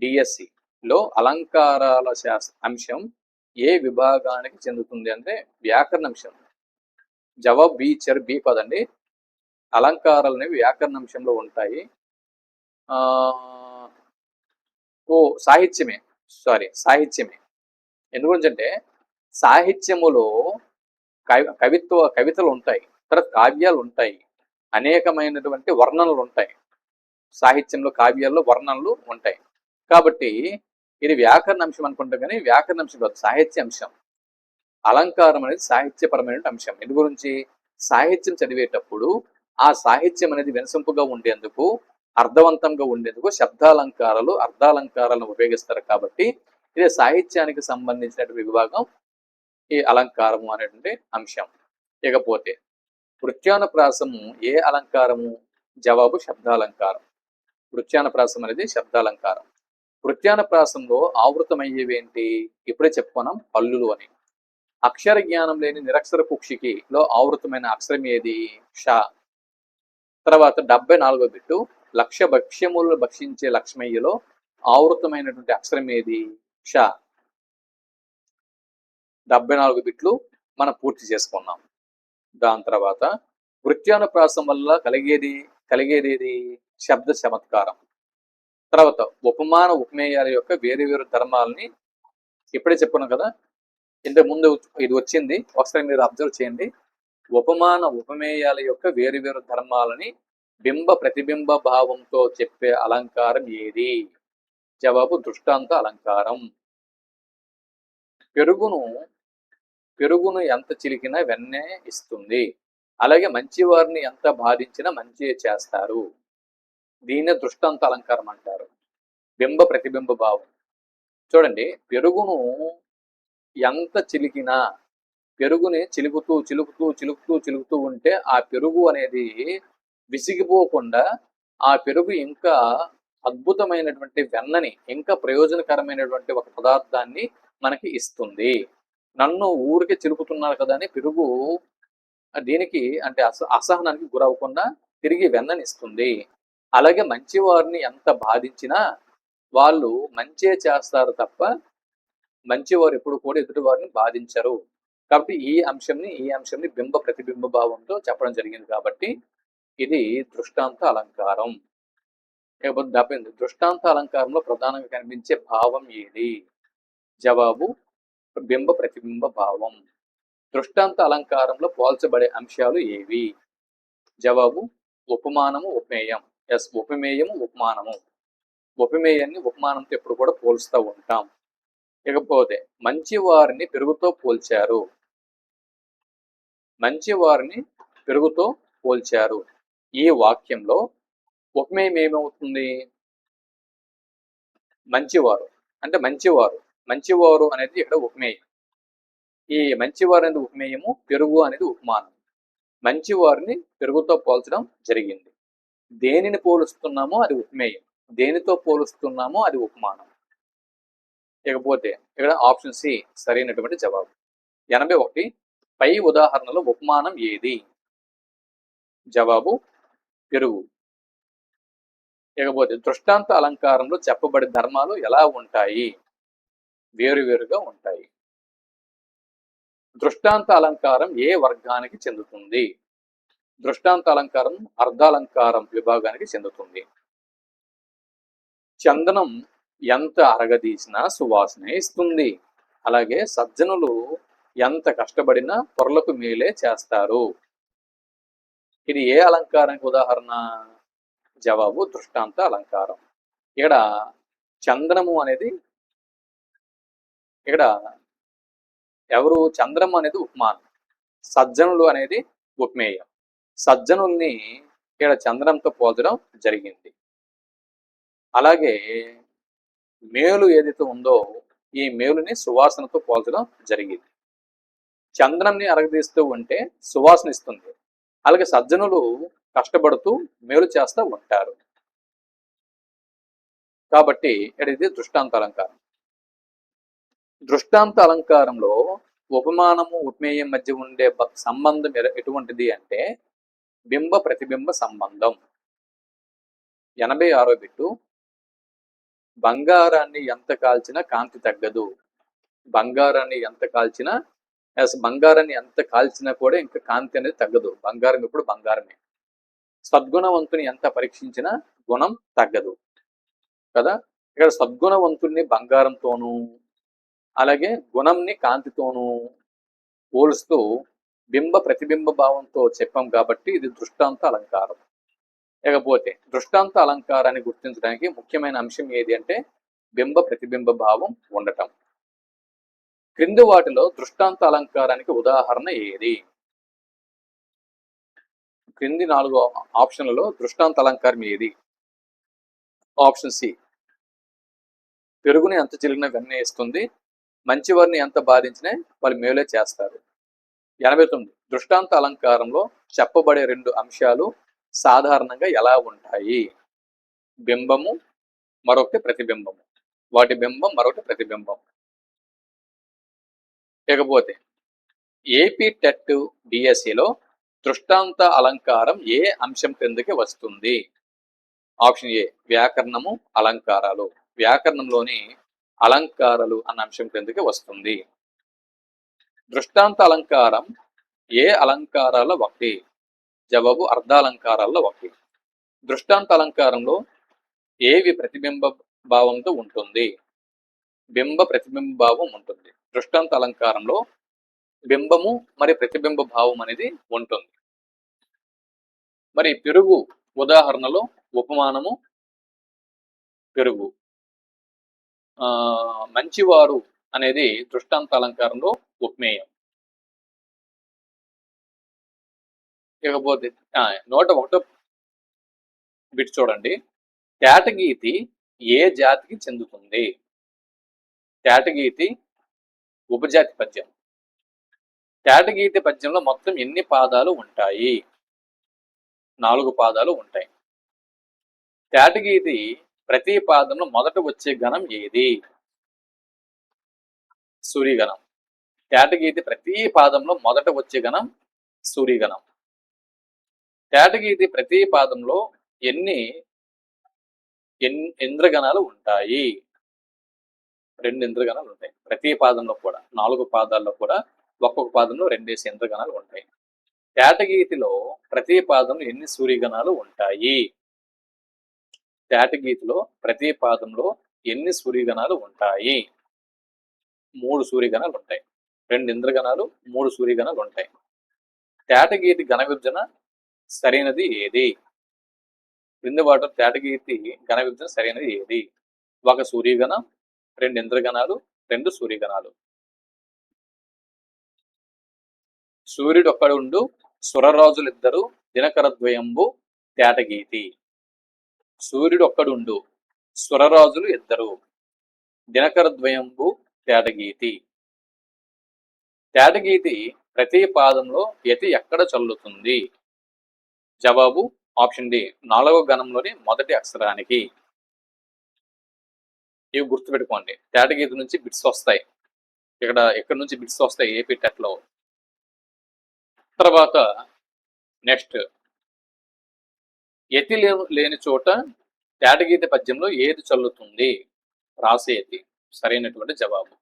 డిఎస్సిలో అలంకారాల అంశం ఏ విభాగానికి చెందుతుంది అంటే వ్యాకరణ అంశం. జవాబు బి ఇచ్చారు, బి కాదండి. అలంకారాలు అనేవి వ్యాకరణ అంశంలో ఉంటాయి. సాహిత్యమే, సాహిత్యమే. ఎందుకంటే సాహిత్యములో కవితలు ఉంటాయి, తర్వాత కావ్యాలు ఉంటాయి, అనేకమైనటువంటి వర్ణనలు ఉంటాయి. సాహిత్యంలో కావ్యాల్లో వర్ణనలు ఉంటాయి కాబట్టి ఇది వ్యాకరణ అంశం అనుకుంటాం, కానీ వ్యాకరణ అంశం కాదు, సాహిత్య అంశం. అలంకారం అనేది సాహిత్యపరమైన అంశం. ఎందు గురించి? సాహిత్యం చదివేటప్పుడు ఆ సాహిత్యం అనేది వినసొంపుగా ఉండేందుకు, అర్థవంతంగా ఉండేందుకు శబ్దాలంకారాలు, అర్థాలంకారాలను ఉపయోగిస్తారు కాబట్టి ఇది సాహిత్యానికి సంబంధించినటువంటి విభాగం ఈ అలంకారము అనేటువంటి అంశం. ఇకపోతే వృత్యానుప్రాసము ఏ అలంకారము? జవాబు శబ్దాలంకారం. వృత్యానుప్రాసం అనేది శబ్దాలంకారం. వృత్యానుప్రాసంలో ఆవృతమయ్యేవి ఏంటి? ఇప్పుడే చెప్పుకున్నాం హల్లులు అని. అక్షర జ్ఞానం లేని నిరక్షర కుక్షికి లో ఆవృతమైన అక్షరం ఏది? ష. తర్వాత 74వ బిట్టు లక్ష భక్ష్యములు భక్షించే లక్ష్మయ్యలో ఆవృతమైనటువంటి అక్షరం ఏది? ష. 74 బిట్లు మనం పూర్తి చేసుకున్నాం. దాని తర్వాత వృత్యానుప్రాసం వల్ల కలిగేది శబ్ద చమత్కారం. తర్వాత ఉపమాన ఉపమేయాల యొక్క వేరు వేరు ధర్మాలని ఇప్పుడే చెప్పుకున్నాం కదా, ఇంతకు ముందు ఇది వచ్చింది, ఒకసారి మీరు అబ్జర్వ్ చేయండి. ఉపమాన ఉపమేయాల యొక్క వేరు వేరు ధర్మాలని బింబ ప్రతిబింబ భావంతో చెప్పే అలంకారం ఏది? జవాబు దృష్టాంత అలంకారం. పెరుగును ఎంత చిలికినా వెన్నే ఇస్తుంది, అలాగే మంచివారిని ఎంత బాధించినా మంచి చేస్తారు. దీన్నే దృష్టాంత అలంకారం అంటారు. బింబ ప్రతిబింబ భావం. చూడండి, పెరుగును ఎంత చిలికినా, పెరుగుని చిలుకుతూ ఉంటే ఆ పెరుగు అనేది విసిగిపోకుండా ఆ పెరుగు ఇంకా అద్భుతమైనటువంటి వెన్నని, ఇంకా ప్రయోజనకరమైనటువంటి ఒక పదార్థాన్ని మనకి ఇస్తుంది. నన్ను ఊరికి చిలుకుతున్నారు కదా అని పెరుగు దీనికి అంటే అసహనానికి గురవకుండా తిరిగి వెన్నని ఇస్తుంది. అలాగే మంచివారిని ఎంత బాధించినా వాళ్ళు మంచే చేస్తారు తప్ప మంచివారు ఎప్పుడు కూడా ఎదుటి వారిని బాధించరు. కాబట్టి ఈ అంశంని బింబ ప్రతిబింబ భావంతో చెప్పడం జరిగింది కాబట్టి ఇది దృష్టాంత అలంకారం. లేకపోతే 78 దృష్టాంత అలంకారంలో ప్రధానంగా కనిపించే భావం ఏది? జవాబు బింబ ప్రతిబింబ భావం. దృష్టాంత అలంకారంలో పోల్చబడే అంశాలు ఏవి? జవాబు ఉపమానము ఉపమేయం. ఎస్, ఉపమేయము ఉపమానము. ఉపమేయాన్ని ఉపమానంతో ఎప్పుడు కూడా పోల్స్తూ ఉంటాం. ఇకపోతే మంచివారిని పెరుగుతో పోల్చారు. మంచివారిని పెరుగుతో పోల్చారు. ఈ వాక్యంలో ఉపమేయం ఏమవుతుంది? మంచివారు అంటే మంచివారు అనేది ఇక్కడ ఉపమేయం. ఈ మంచివారు అనేది ఉపమేయము, పెరుగు అనేది ఉపమానం. మంచివారిని పెరుగుతో పోల్చడం జరిగింది. దేనిని పోలుస్తున్నామో అది ఉపమేయం, దేనితో పోలుస్తున్నామో అది ఉపమానం. ఇకపోతే ఇక్కడ ఆప్షన్ సి సరైనటువంటి జవాబు. 81 పై ఉదాహరణలో ఉపమానం ఏది? జవాబు పెరుగు. ఇకపోతే దృష్టాంత అలంకారంలో చెప్పబడే ధర్మాలు ఎలా ఉంటాయి? వేరువేరుగా ఉంటాయి. దృష్టాంత అలంకారం ఏ వర్గానికి చెందుతుంది? దృష్టాంత అలంకారం అర్ధాలంకారం విభాగానికి చెందుతుంది. చందనం ఎంత అరగదీసినా సువాసన ఇస్తుంది, అలాగే సజ్జనులు ఎంత కష్టపడినా పొరలకు మేలే చేస్తారు. ఇది ఏ అలంకారానికి ఉదాహరణ? జవాబు దృష్టాంత అలంకారం. ఇక్కడ చందనము అనేది ఎవరు? చంద్రం అనేది ఉపమానం, సజ్జనులు అనేది ఉపమేయం. సజ్జనుల్ని ఇక్కడ చంద్రంతో పోల్చడం జరిగింది. అలాగే మేలు ఏదైతే ఉందో ఈ మేలుని సువాసనతో పోల్చడం జరిగింది. చంద్రంని అరగదీస్తూ ఉంటే సువాసన ఇస్తుంది, అలాగే సజ్జనులు కష్టపడుతూ మేలు చేస్తూ ఉంటారు. కాబట్టి ఇది దృష్టాంత అలంకారం. దృష్టాంత అలంకారంలో ఉపమానము ఉపమేయం మధ్య ఉండే సంబంధం ఎటువంటిది అంటే బింబ ప్రతిబింబ సంబంధం. 86వ బిట్టు బంగారాన్ని ఎంత కాల్చినా కాంతి తగ్గదు. బంగారాన్ని ఎంత కాల్చినా కూడా ఇంకా కాంతి అనేది తగ్గదు. బంగారం ఇప్పుడు బంగారమే. సద్గుణవంతుని ఎంత పరీక్షించినా గుణం తగ్గదు కదా. ఇక్కడ సద్గుణవంతుడిని బంగారంతోనూ అలాగే గుణంని కాంతితోనూ పోలుస్తూ బింబ ప్రతిబింబ భావంతో చెప్పాం కాబట్టి ఇది దృష్టాంత అలంకారం. ఇకపోతే దృష్టాంత అలంకారాన్ని గుర్తించడానికి ముఖ్యమైన అంశం ఏది అంటే బింబ ప్రతిబింబ భావం ఉండటం. క్రింది వాటిలో దృష్టాంత అలంకారానికి ఉదాహరణ ఏది? క్రింది 4 ఆప్షన్లలో దృష్టాంత అలంకారం ఏది? ఆప్షన్ సి, పెరుగుని ఎంత చిలిగినా వెన్న ఇస్తుంది, మంచివారిని ఎంత బాధించినా వాళ్ళు మేలే చేస్తారు. 89, దృష్టాంత అలంకారంలో చెప్పబడే 2 అంశాలు సాధారణంగా ఎలా ఉంటాయి? బింబము, మరొకటి ప్రతిబింబము. వాటి బింబం, మరొకటి ప్రతిబింబం. ఇకపోతే ఏపీ టెట్ డిఎస్సిలో దృష్టాంత అలంకారం ఏ అంశం కిందకి వస్తుంది? ఆప్షన్ ఏ, వ్యాకరణము, అలంకారాలు. వ్యాకరణంలోని అలంకారాలు అన్న అంశం కిందకి వస్తుంది. దృష్టాంత అలంకారం ఏ అలంకారాల ఒకటి? జవాబు అర్ధాలంకారాల్లో ఒకటి. దృష్టాంత అలంకారంలో ఏవి ప్రతిబింబ భావంతో ఉంటుంది? బింబ ప్రతిబింబ భావం ఉంటుంది. దృష్టాంత అలంకారంలో బింబము మరి ప్రతిబింబ భావం అనేది ఉంటుంది. మరి పెరుగు ఉదాహరణలో ఉపమానము పెరుగు. మంచివారు అనేది దృష్టాంత అలంకారంలో ఉపమేయం. ఇకపోతే 101 బిట్ చూడండి. తేటగీతి ఏ జాతికి చెందుతుంది? తేటగీతి ఉపజాతి పద్యం. తేటగీతి పద్యంలో మొత్తం ఎన్ని పాదాలు ఉంటాయి? 4 పాదాలు ఉంటాయి. తేటగీతి ప్రతి పాదంలో మొదట వచ్చే గణం ఏది? సూర్యగణం. తేటగీతి ప్రతి పాదంలో మొదట వచ్చే గణం సూర్యగణం. తేటగీతి ప్రతి పాదంలో ఎన్ని ఇంద్రగణాలు ఉంటాయి? 2 ఇంద్రగణాలు ఉంటాయి ప్రతి పాదంలో కూడా. 4 పాదాల్లో కూడా ఒక్కొక్క పాదంలో 2 ఇంద్రగణాలు ఉంటాయి. తేటగీతిలో ప్రతి పాదంలో ఎన్ని సూర్యగణాలు ఉంటాయి? తేటగీతిలో ప్రతి పాదంలో ఎన్ని సూర్యగణాలు ఉంటాయి? 3 సూర్యగణాలు ఉంటాయి. 2 ఇంద్రగణాలు, 3 సూర్యగణాలు ఉంటాయి. తేటగీతి ఘన విభజన సరైనది ఏది? క్రింది వాటిలో తేటగీతి ఘన విభజన సరైనది ఏది? 1 సూర్యగణం, 2 ఇంద్రగణాలు, 2 సూర్యగణాలు. సూర్యుడు ఒక్కడుండు, సురరాజులిద్దరు, దినకరద్వయంబు తేటగీతి. సూర్యుడు ఒక్కడుండు, సురరాజులు ఇద్దరు, దినకరద్వయంబు తేటగీతి. తేటగీతి ప్రతి పాదంలో యతి ఎక్కడ చల్లుతుంది? జవాబు ఆప్షన్ డి, 4వ గణంలోని మొదటి అక్షరానికి. ఇవి గుర్తుపెట్టుకోండి. తేటగీతి నుంచి బిట్స్ వస్తాయి. ఇక్కడ నుంచి బిట్స్ వస్తాయి ఏపీ టెట్ లో. తర్వాత నెక్స్ట్, యతి లేని చోట తేటగీతి పద్యంలో ఏది చల్లుతుంది? ప్రాసయతి సరైనటువంటి జవాబు.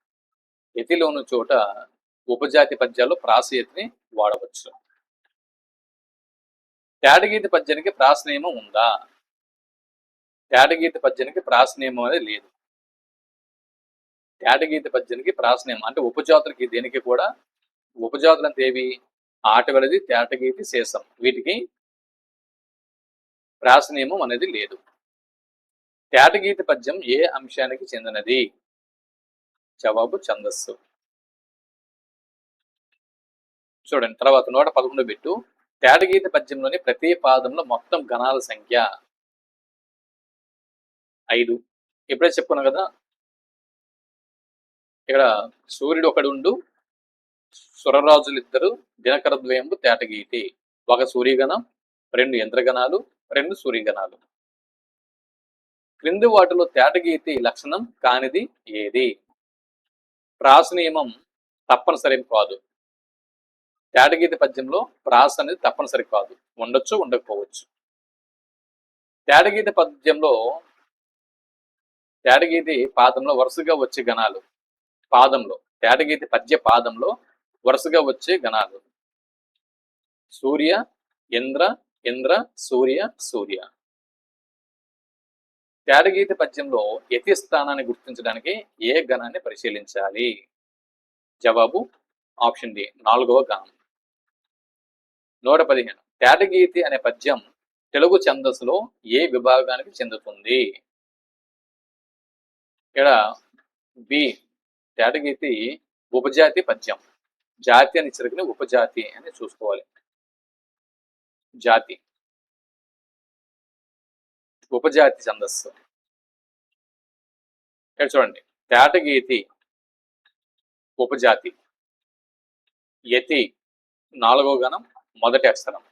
యతిలోని చోట ఉపజాతి పద్యాల్లో ప్రాసయతిని వాడవచ్చు. తేటగీతి పద్యానికి ప్రాస నియమం ఉందా? తేటగీతి పద్యానికి ప్రాస నియమం అనేది లేదు. తేటగీతి పద్యానికి ప్రాస నియమం అంటే ఉపజాతులకి దేనికి కూడా, ఉపజాతులు అంటే ఏవి? ఆటవెలది, తేటగీతి, శేషం. వీటికి ప్రాస నియమం అనేది లేదు. తేటగీతి పద్యం ఏ అంశానికి చెందినది? జవాబు ఛందస్సు. చూడండి తర్వాత 111 బిట్టు. తేటగీతి పద్యంలోని ప్రతి పాదంలో మొత్తం గణాల సంఖ్య 5. ఇప్పుడే చెప్పుకున్నాం కదా, ఇక్కడ సూర్యుడు ఒకడుండు, సురరాజులిద్దరు, దినకరద్వయంబు తేటగీతి. 1 సూర్యగణం, 2 ఇంద్రగణాలు, 2 సూర్యగణాలు. క్రింది వాటిలో తేటగీతి లక్షణం కానిది ఏది? ప్రాస నియమం తప్పనిసరి కాదు. తేటగీతి పద్యంలో ప్రాస అనేది తప్పనిసరి కాదు, ఉండొచ్చు, ఉండకపోవచ్చు. తేటగీతి పద్యంలో తేటగీతి పాదంలో వరుసగా వచ్చే గణాలు, పాదంలో తేటగీతి పద్య పాదంలో వరుసగా వచ్చే గణాలు సూర్య, ఇంద్ర, ఇంద్ర, సూర్య, సూర్య. తేటగీతి పద్యంలో యతి స్థానాన్ని గుర్తించడానికి ఏ గణాన్ని పరిశీలించాలి? జవాబు ఆప్షన్ డి, 4వ గణం. 115, తేటగీతి అనే పద్యం తెలుగు ఛందస్సులో ఏ విభాగానికి చెందుతుంది? ఇక్కడ బి, తేటగీతి ఉపజాతి పద్యం. జాతి అని ఇచ్చరికి ఉపజాతి అని చూసుకోవాలి. జాతి, ఉపజాతి ఛందస్సు. ఇక్కడ చూడండి, తేటగీతి ఉపజాతి, యతి 4వ గణం మొదటి అక్షరం,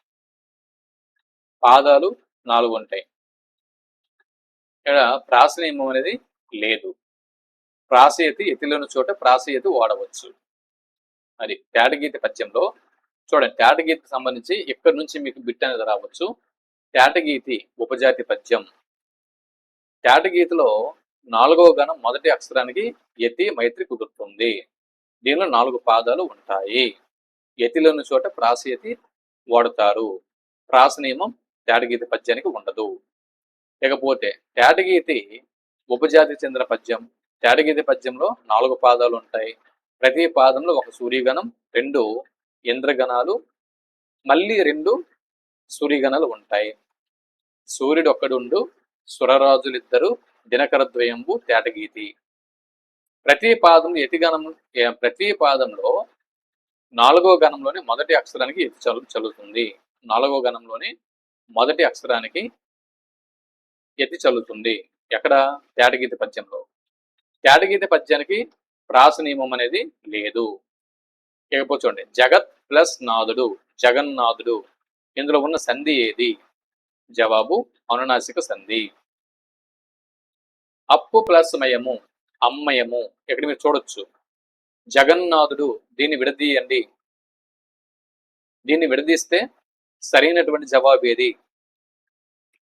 పాదాలు 4 ఉంటాయి. ఇక్కడ ప్రాస నియమం అనేది లేదు. ప్రాసయతి యతిలోని చోట ప్రాసయతి వాడవచ్చు. అది తేటగీతి పద్యంలో చూడండి. తేటగీతికి సంబంధించి ఇక్కడ నుంచి మీకు బిట్ అనేది రావచ్చు. తేటగీతి ఉపజాతి పద్యం. తేటగీతిలో 4వ గణం మొదటి అక్షరానికి యతి మైత్రి కుదురుతుంది. దీనిలో 4 పాదాలు ఉంటాయి. యతిలోని చోట ప్రాసయతి వాడుతారు. ప్రాస నియమం తేటగీతి పద్యానికి ఉండదు. ఇకపోతే తేటగీతి ఉపజాతి చెందిన పద్యం. తేటగీతి పద్యంలో 4 పాదాలు ఉంటాయి. ప్రతి పాదంలో ఒక సూర్యగణం, 2 ఇంద్రగణాలు, మళ్ళీ 2 సూర్యగణాలు ఉంటాయి. సూర్యుడు ఒక్కడుండు, సురరాజులిద్దరు, దినకరద్వయంబు తేటగీతి. ప్రతి పాదం యతిగణం. ప్రతి పాదంలో 4వ గణంలోని మొదటి అక్షరానికి యతి చల్లుతుంది. 4వ గణంలోని మొదటి అక్షరానికి యతి చల్లుతుంది. ఎక్కడ? తేటగీతి పద్యంలో. తేటగీతి పద్యానికి ప్రాస నియమం అనేది లేదు. ఇకపోతే చూడండి, జగత్ ప్లస్ నాదుడు, జగన్నాథుడు. ఇందులో ఉన్న సంధి ఏది? జవాబు అనునాసిక సంధి. అప్పు ప్లస్ మయము, అమ్మయము. ఇక్కడ మీరు చూడొచ్చు, జగన్నాథుడు. దీన్ని విడదీయండి. దీన్ని విడదీస్తే సరైనటువంటి జవాబు ఏది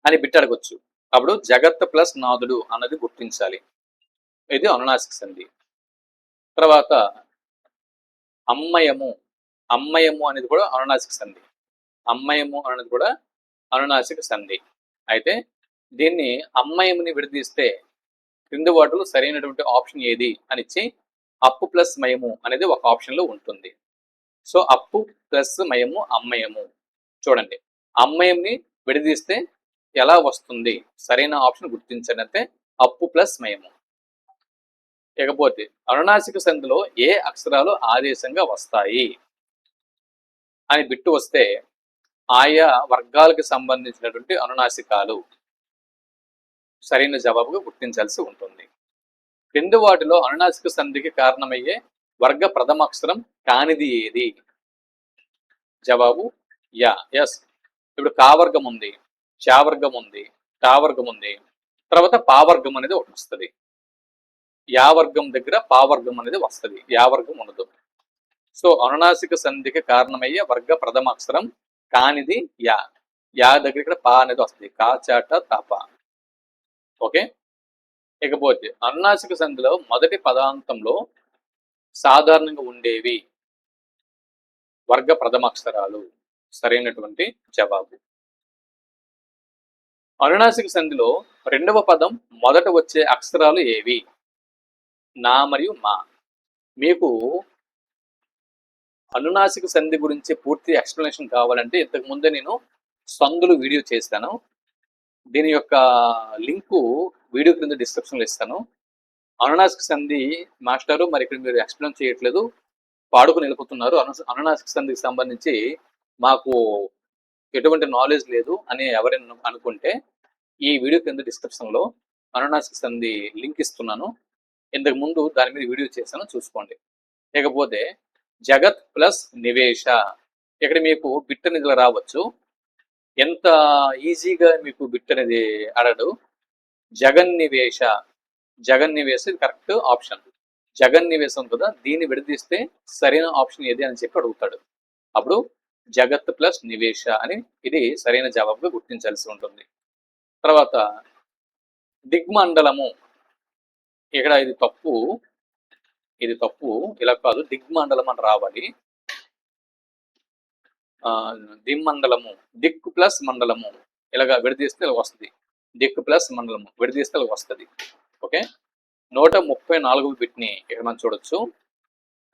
అని బిట్ అడగొచ్చు. అప్పుడు జగత్ ప్లస్ నాథుడు అన్నది గుర్తించాలి. ఇది అనునాసిక సంధి. తర్వాత అమ్మయము, అమ్మయము అనేది కూడా అనునాసిక సంధి. అమ్మయము అనేది కూడా అనునాసిక సంధి. అయితే దీన్ని అమ్మయముని విడదీస్తే క్రింది వాటిలో సరైనటువంటి ఆప్షన్ ఏది అని ఇచ్చి అప్పు ప్లస్ మయము అనేది ఒక ఆప్షన్లో ఉంటుంది. సో అప్పు ప్లస్ మయము అమ్మయము. చూడండి, అమ్మయంని విడదీస్తే ఎలా వస్తుంది? సరైన ఆప్షన్ గుర్తించండి. అంటే అప్పు ప్లస్ మయము. ఇకపోతే అనునాసిక సంధిలో ఏ అక్షరాలు ఆదేశంగా వస్తాయి అని బిట్టు వస్తే ఆయా వర్గాలకు సంబంధించినటువంటి అనునాసికాలు సరైన జవాబుగా గుర్తించాల్సి ఉంటుంది. క్రింది వాటిలో అనునాసిక సంధికి కారణమయ్యే వర్గ ప్రథమాక్షరం కానిది ఏది? జవాబు యా. ఎస్. ఇప్పుడు కావర్గం ఉంది, చావర్గం ఉంది, టావర్గం ఉంది. తర్వాత పావర్గం అనేది ఒకటి వస్తుంది. యావర్గం దగ్గర పావర్గం అనేది వస్తుంది, యావర్గం ఉండదు. సో అనునాసిక సంధికి కారణమయ్యే వర్గ ప్రథమాక్షరం కానిది యా. యా దగ్గర ఇక్కడ పా అనేది వస్తుంది. కా, చాట, తాప. ఓకే. ఇకపోతే అనునాసిక సంధిలో మొదటి పదాంతంలో సాధారణంగా ఉండేవి వర్గ ప్రథమాక్షరాలు. సరైనటువంటి జవాబు. అనునాసిక సంధిలో 2వ పదం మొదట వచ్చే అక్షరాలు ఏవి? నా మరియు మా. మీకు అనునాసిక సంధి గురించి పూర్తి ఎక్స్ప్లెనేషన్ కావాలంటే ఇంతకు ముందే నేను సంధులు వీడియో చేశాను. దీని యొక్క లింకు వీడియో క్రింద డిస్క్రిప్షన్లో ఇస్తాను. అనునాసిక సంధి మాస్టరు మరి ఇక్కడ మీరు ఎక్స్ప్లెయిన్ చేయట్లేదు, పాడుకుని వెళ్ళిపోతున్నారు, అనునాసిక సంధికి సంబంధించి మాకు ఎటువంటి నాలెడ్జ్ లేదు అని ఎవరైనా అనుకుంటే ఈ వీడియో కింద డిస్క్రిప్షన్లో అనునాసిక సంధి లింక్ ఇస్తున్నాను. ఇంతకు ముందు దాని మీద వీడియో చేశాను, చూసుకోండి. ఇకపోతే జగత్ ప్లస్ నివేశ. ఇక్కడ మీకు బిట్ అనేది రావచ్చు. ఎంత ఈజీగా మీకు బిట్ అనేది అడగడు. జగన్నివేశ. జగన్నివేశ ఇది కరెక్ట్ ఆప్షన్. జగన్నివేశం కదా, దీన్ని విడదీస్తే సరైన ఆప్షన్ ఏది అని చెప్పి అడుగుతాడు. అప్పుడు జగత్ ప్లస్ నివేశ అని ఇది సరైన జవాబుగా గుర్తించాల్సి ఉంటుంది. తర్వాత దిగ్మండలము. ఇక్కడ ఇది తప్పు, ఇది తప్పు. ఇలా కాదు, దిగ్మండలం అని రావాలి. దిమ్మండలము, దిక్కు ప్లస్ మండలము. ఇలాగా విడదీస్తే ఇలా వస్తుంది. దిక్కు ప్లస్ మండలము విడదీస్తే ఇలా వస్తుంది. ఓకే. 134వ బిట్ని ఇక్కడ మనం చూడొచ్చు.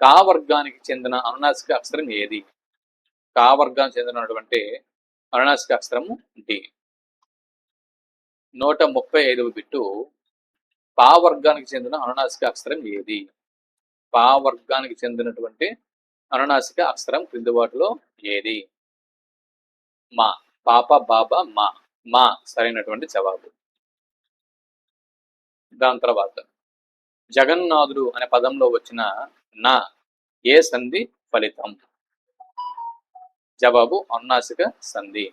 కా వర్గానికి చెందిన అనునాసిక అక్షరం ఏది? కా వర్గానికి చెందినటువంటి అనునాసిక అక్షరము డి. 135వ బిట్టు పా వర్గానికి చెందిన అనునాసిక అక్షరం ఏది? పా వర్గానికి చెందినటువంటి అనునాసిక అక్షరం క్రింది వాటిలో ఏది? మా. పాప, బాబా, మా. మా సరైనటువంటి జవాబు. దాని తర్వాత జగన్నాథుడు అనే పదంలో వచ్చిన నా ఏ సంధి ఫలితం? జవాబు అనునాసిక సంధి.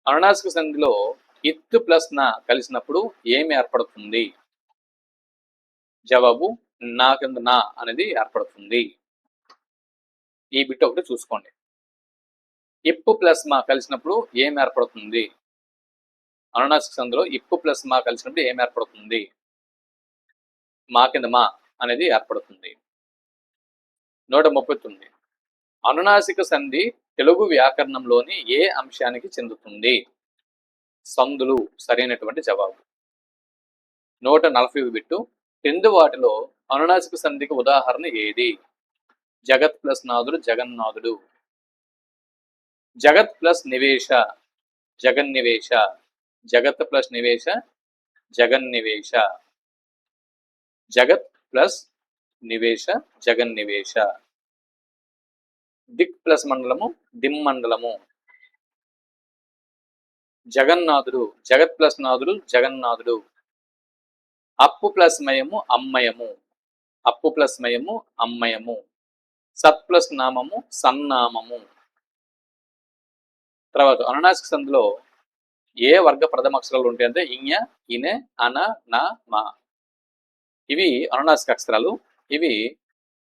అనునాసిక సంధిలో ఇత్తు ప్లస్ నా కలిసినప్పుడు ఏమి ఏర్పడుతుంది? జవాబు నా కింద నా అనేది ఏర్పడుతుంది. ఈ బిట్ ఒకటి చూసుకోండి. ఇప్పు ప్లస్ మా కలిసినప్పుడు ఏం ఏర్పడుతుంది? అనునాసిక సంధిలో ఇప్పు ప్లస్ మా కలిసినప్పుడు ఏం ఏర్పడుతుంది? మా కింద మా అనేది ఏర్పడుతుంది. 139. అనునాసిక సంధి తెలుగు వ్యాకరణంలోని ఏ అంశానికి చెందుతుంది? సందులు సరైనటువంటి జవాబు. 140 బిట్టు. క్రింది వాటిలో అనునాసిక సంధికి ఉదాహరణ ఏది? జగత్ ప్లస్ నాథుడు జగన్నాథుడు. జగత్ ప్లస్ నివేశ జగన్నివేశ. జగత్ ప్లస్ నివేశ జగన్నివేశ. జగత్ ప్లస్ నివేశ జగన్నివేశ. దిక్ ప్లస్ మండలము దిమ్మండలము. జగన్నాథుడు జగత్ ప్లస్ నాథుడు జగన్నాథుడు. అప్పు ప్లస్ మయము అమ్మయము. అప్పు ప్లస్ మయము అమ్మయము. సత్ ప్లస్ నామము సన్నామము. తర్వాత అనునాసిక సంధిలో ఏ వర్గ ప్రథమ అక్షరాలు ఉంటాయంటే ఇఞ, ఇనె, అన, నా, మా. ఇవి అనునాసిక అక్షరాలు. ఇవి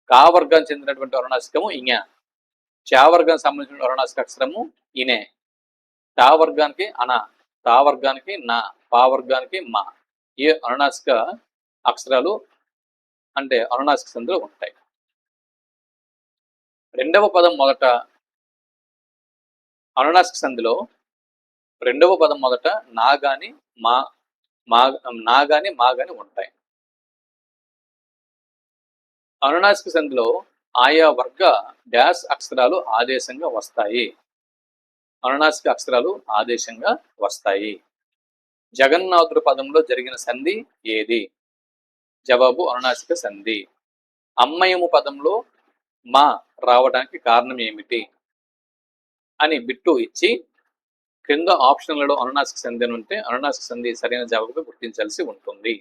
కా వర్గానికి చెందినటువంటి అనునాసికము ఇఞ. చా వర్గానికి సంబంధించిన అనునాసిక అక్షరము ఇనె. టా వర్గానికి అన, తా వర్గానికి నా, పా వర్గానికి మా. ఈ అనునాసిక అక్షరాలు అంటే అనునాసిక సంధిలో ఉంటాయి. రెండవ పదం మొదట అనునాసిక సంధిలో రెండవ పదం మొదట నా గాని మా నా గాని మా గాని ఉంటాయి. అనునాసిక సంధిలో ఆయా వర్గ డాష్ అక్షరాలు ఆదేశంగా వస్తాయి. అనునాసిక అక్షరాలు ఆదేశంగా వస్తాయి. జగన్నాథుడు పదంలో జరిగిన సంధి ఏది? జవాబు అనునాసిక సంధి. అమ్మయము పదంలో మా రావడానికి కారణం ఏమిటి అని బిట్టు ఇచ్చి క్రింద ఆప్షన్లలో అనునాసిక సంధి అని ఉంటే అనునాసిక సంధి సరైన జవాబుగా గుర్తించాల్సి ఉంటుంది.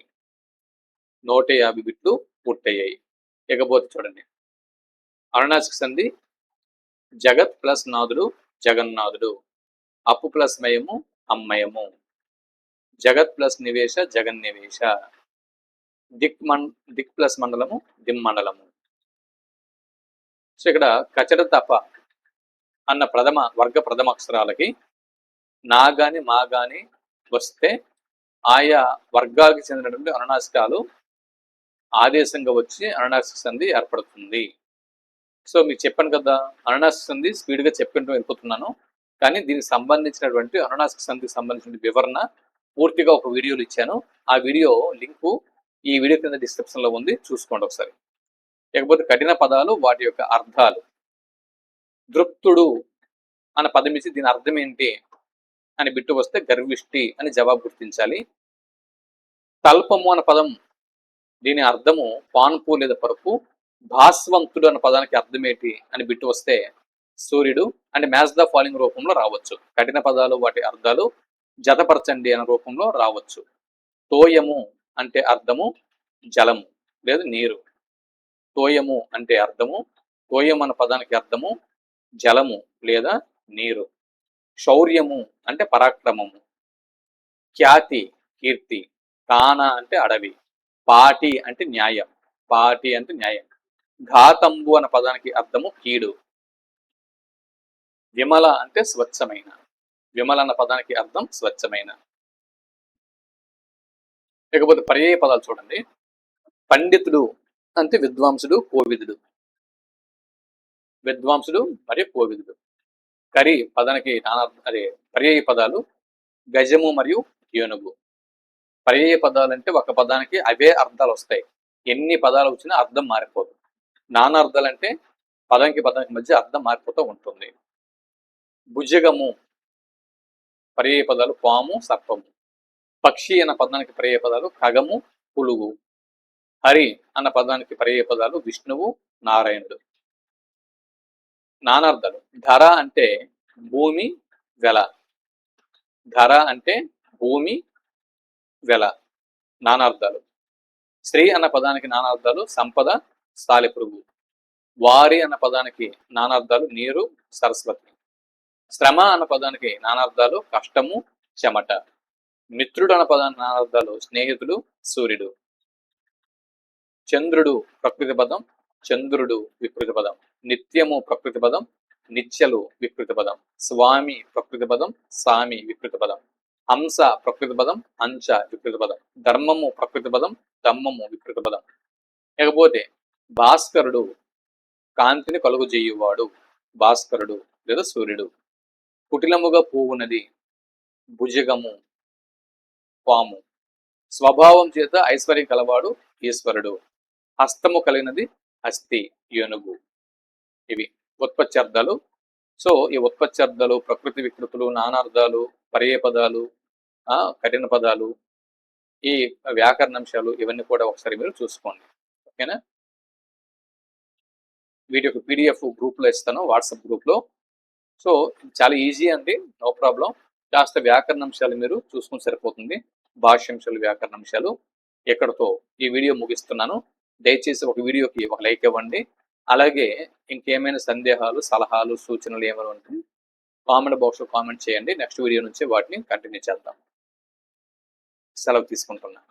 150 బిట్లు పూర్తయ్యాయి. ఇకపోతే చూడండి, అనునాసిక సంధి జగత్ ప్లస్ నాథుడు జగన్నాథుడు. అప్పు ప్లస్ మయము అమ్మయము. జగత్ ప్లస్ నివేశ జగన్నివేశ. దిక్ ప్లస్ మండలము దిమ్మండలము. సో ఇక్కడ కచడ తప అన్న వర్గ ప్రథమ అక్షరాలకి నా గాని మా గాని వస్తే ఆయా వర్గాలకు చెందినటువంటి అనునాసికాలు ఆదేశంగా వచ్చి అనునాసిక సంధి ఏర్పడుతుంది. సో మీకు చెప్పాను కదా, అనునాసిక సంధి స్పీడ్గా చెప్పుకుంటూ వెళ్ళిపోతున్నాను, కానీ దీనికి సంబంధించినటువంటి అనునాసిక సంధికి సంబంధించిన వివరణ పూర్తిగా ఒక వీడియోలో ఇచ్చాను. ఆ వీడియో లింకు ఈ వీడియో కింద డిస్క్రిప్షన్లో ఉంది, చూసుకోండి ఒకసారి. లేకపోతే కఠిన పదాలు వాటి యొక్క అర్థాలు. దృప్తుడు అన్న పదం ఇచ్చి దీని అర్థం ఏంటి అని బిట్టు వస్తే గర్విష్టి అని జవాబు గుర్తించాలి. తల్పము అన్న పదం దీని అర్థము పాన్పు లేదా పరుపు. భాస్వంతుడు అన్న పదానికి అర్థం ఏంటి అని బిట్టు వస్తే సూర్యుడు అంటే మ్యాచ్ ద ఫాలోయింగ్ రూపంలో రావచ్చు. కఠిన పదాలు వాటి అర్థాలు జతపరచండి అనే రూపంలో రావచ్చు. తోయము అంటే అర్థము జలము లేదా నీరు. తోయము అంటే అర్థము, తోయం అన్న పదానికి అర్థము జలము లేదా నీరు. శౌర్యము అంటే పరాక్రమము. ఖ్యాతి కీర్తి. కాన అంటే అడవి. పాటి అంటే న్యాయం. పాటి అంటే న్యాయం. ఘాతంబు అన్న పదానికి అర్థము కీడు. విమల అంటే స్వచ్ఛమైన. విమల అన్న పదానికి అర్థం స్వచ్ఛమైన. లేకపోతే పర్యాయ పదాలు చూడండి. పండితుడు అంటే విద్వాంసుడు కోవిదుడు. విద్వాంసుడు మరియు కోవిదుడు. కరి పదానికి అదే పర్యాయ పదాలు గజము మరియు ఏనుగు. పర్యాయ పదాలు అంటే ఒక పదానికి అవే అర్థాలు వస్తాయి, ఎన్ని పదాలు వచ్చినా అర్థం మారిపోదు. నానార్థాలు అంటే పదానికి మధ్య అర్థం మారిపోతూ ఉంటుంది. భుజగము పర్యాయ పదాలు పాము సర్పము. పక్షి అన్న పదానికి పర్యాయ పదాలు ఖగము పులుగు. హరి అన్న పదానికి పర్యాయ పదాలు విష్ణువు, నారాయణుడు. నానార్థాలు. ధర అంటే భూమి, వెల. ధర అంటే భూమి, వెల. నానార్థాలు. శ్రీ అన్న పదానికి నానార్థాలు సంపద, సాలెపురుగు. వారి అన్న పదానికి నానార్థాలు నీరు, సరస్వతి. శ్రమ అన్న పదానికి నానార్థాలు కష్టము, చెమట. మిత్రుడు అన్న పదానికి నానార్థాలు స్నేహితుడు, సూర్యుడు. చంద్రుడు ప్రకృతి పదం, చంద్రుడు వికృతి పదం. నిత్యము ప్రకృతి పదం, నిత్యలు వికృతి పదం. స్వామి ప్రకృతి పదం, సామి వికృతి పదం. హంస ప్రకృతి పదం, అంచ వికృతి పదం. ధర్మము ప్రకృతి పదం, దమ్మము వికృతి పదం. ఇకపోతే భాస్కరుడు కాంతిని కలుగుజేయువాడు, భాస్కరుడు లేదా సూర్యుడు. కుటిలముగా పువ్వునది, భుజగము పాము. స్వభావం చేత ఐశ్వర్యం కలవాడు ఈశ్వరుడు. హస్తము కలిగినది హస్తి, ఏనుగు. ఇవి ఉత్పత్త్యర్థాలు. సో ఈ ఉత్పత్త్యర్థాలు, ప్రకృతి వికృతులు, నానార్థాలు, పర్యాయ పదాలు, కఠిన పదాలు, ఈ వ్యాకరణాంశాలు ఇవన్నీ కూడా ఒకసారి మీరు చూసుకోండి. ఓకేనా? వీటి యొక్క పీడిఎఫ్ గ్రూప్లో ఇస్తాను, వాట్సాప్ గ్రూప్లో. సో చాలా ఈజీ అండి, నో ప్రాబ్లం. కాస్త వ్యాకరణాంశాలు మీరు చూసుకుని సరిపోతుంది. భాష్యాంశాలు, వ్యాకరణాంశాలు. ఎక్కడితో ఈ వీడియో ముగిస్తున్నాను. దయచేసి ఒక వీడియోకి ఒక లైక్ ఇవ్వండి. అలాగే ఇంకేమైనా సందేహాలు, సలహాలు, సూచనలు ఏమైనా ఉంటే కామెంట్ బాక్స్లో కామెంట్ చేయండి. నెక్స్ట్ వీడియో నుంచి వాటిని కంటిన్యూ చేద్దాం. సెలవు తీసుకుంటున్నాను.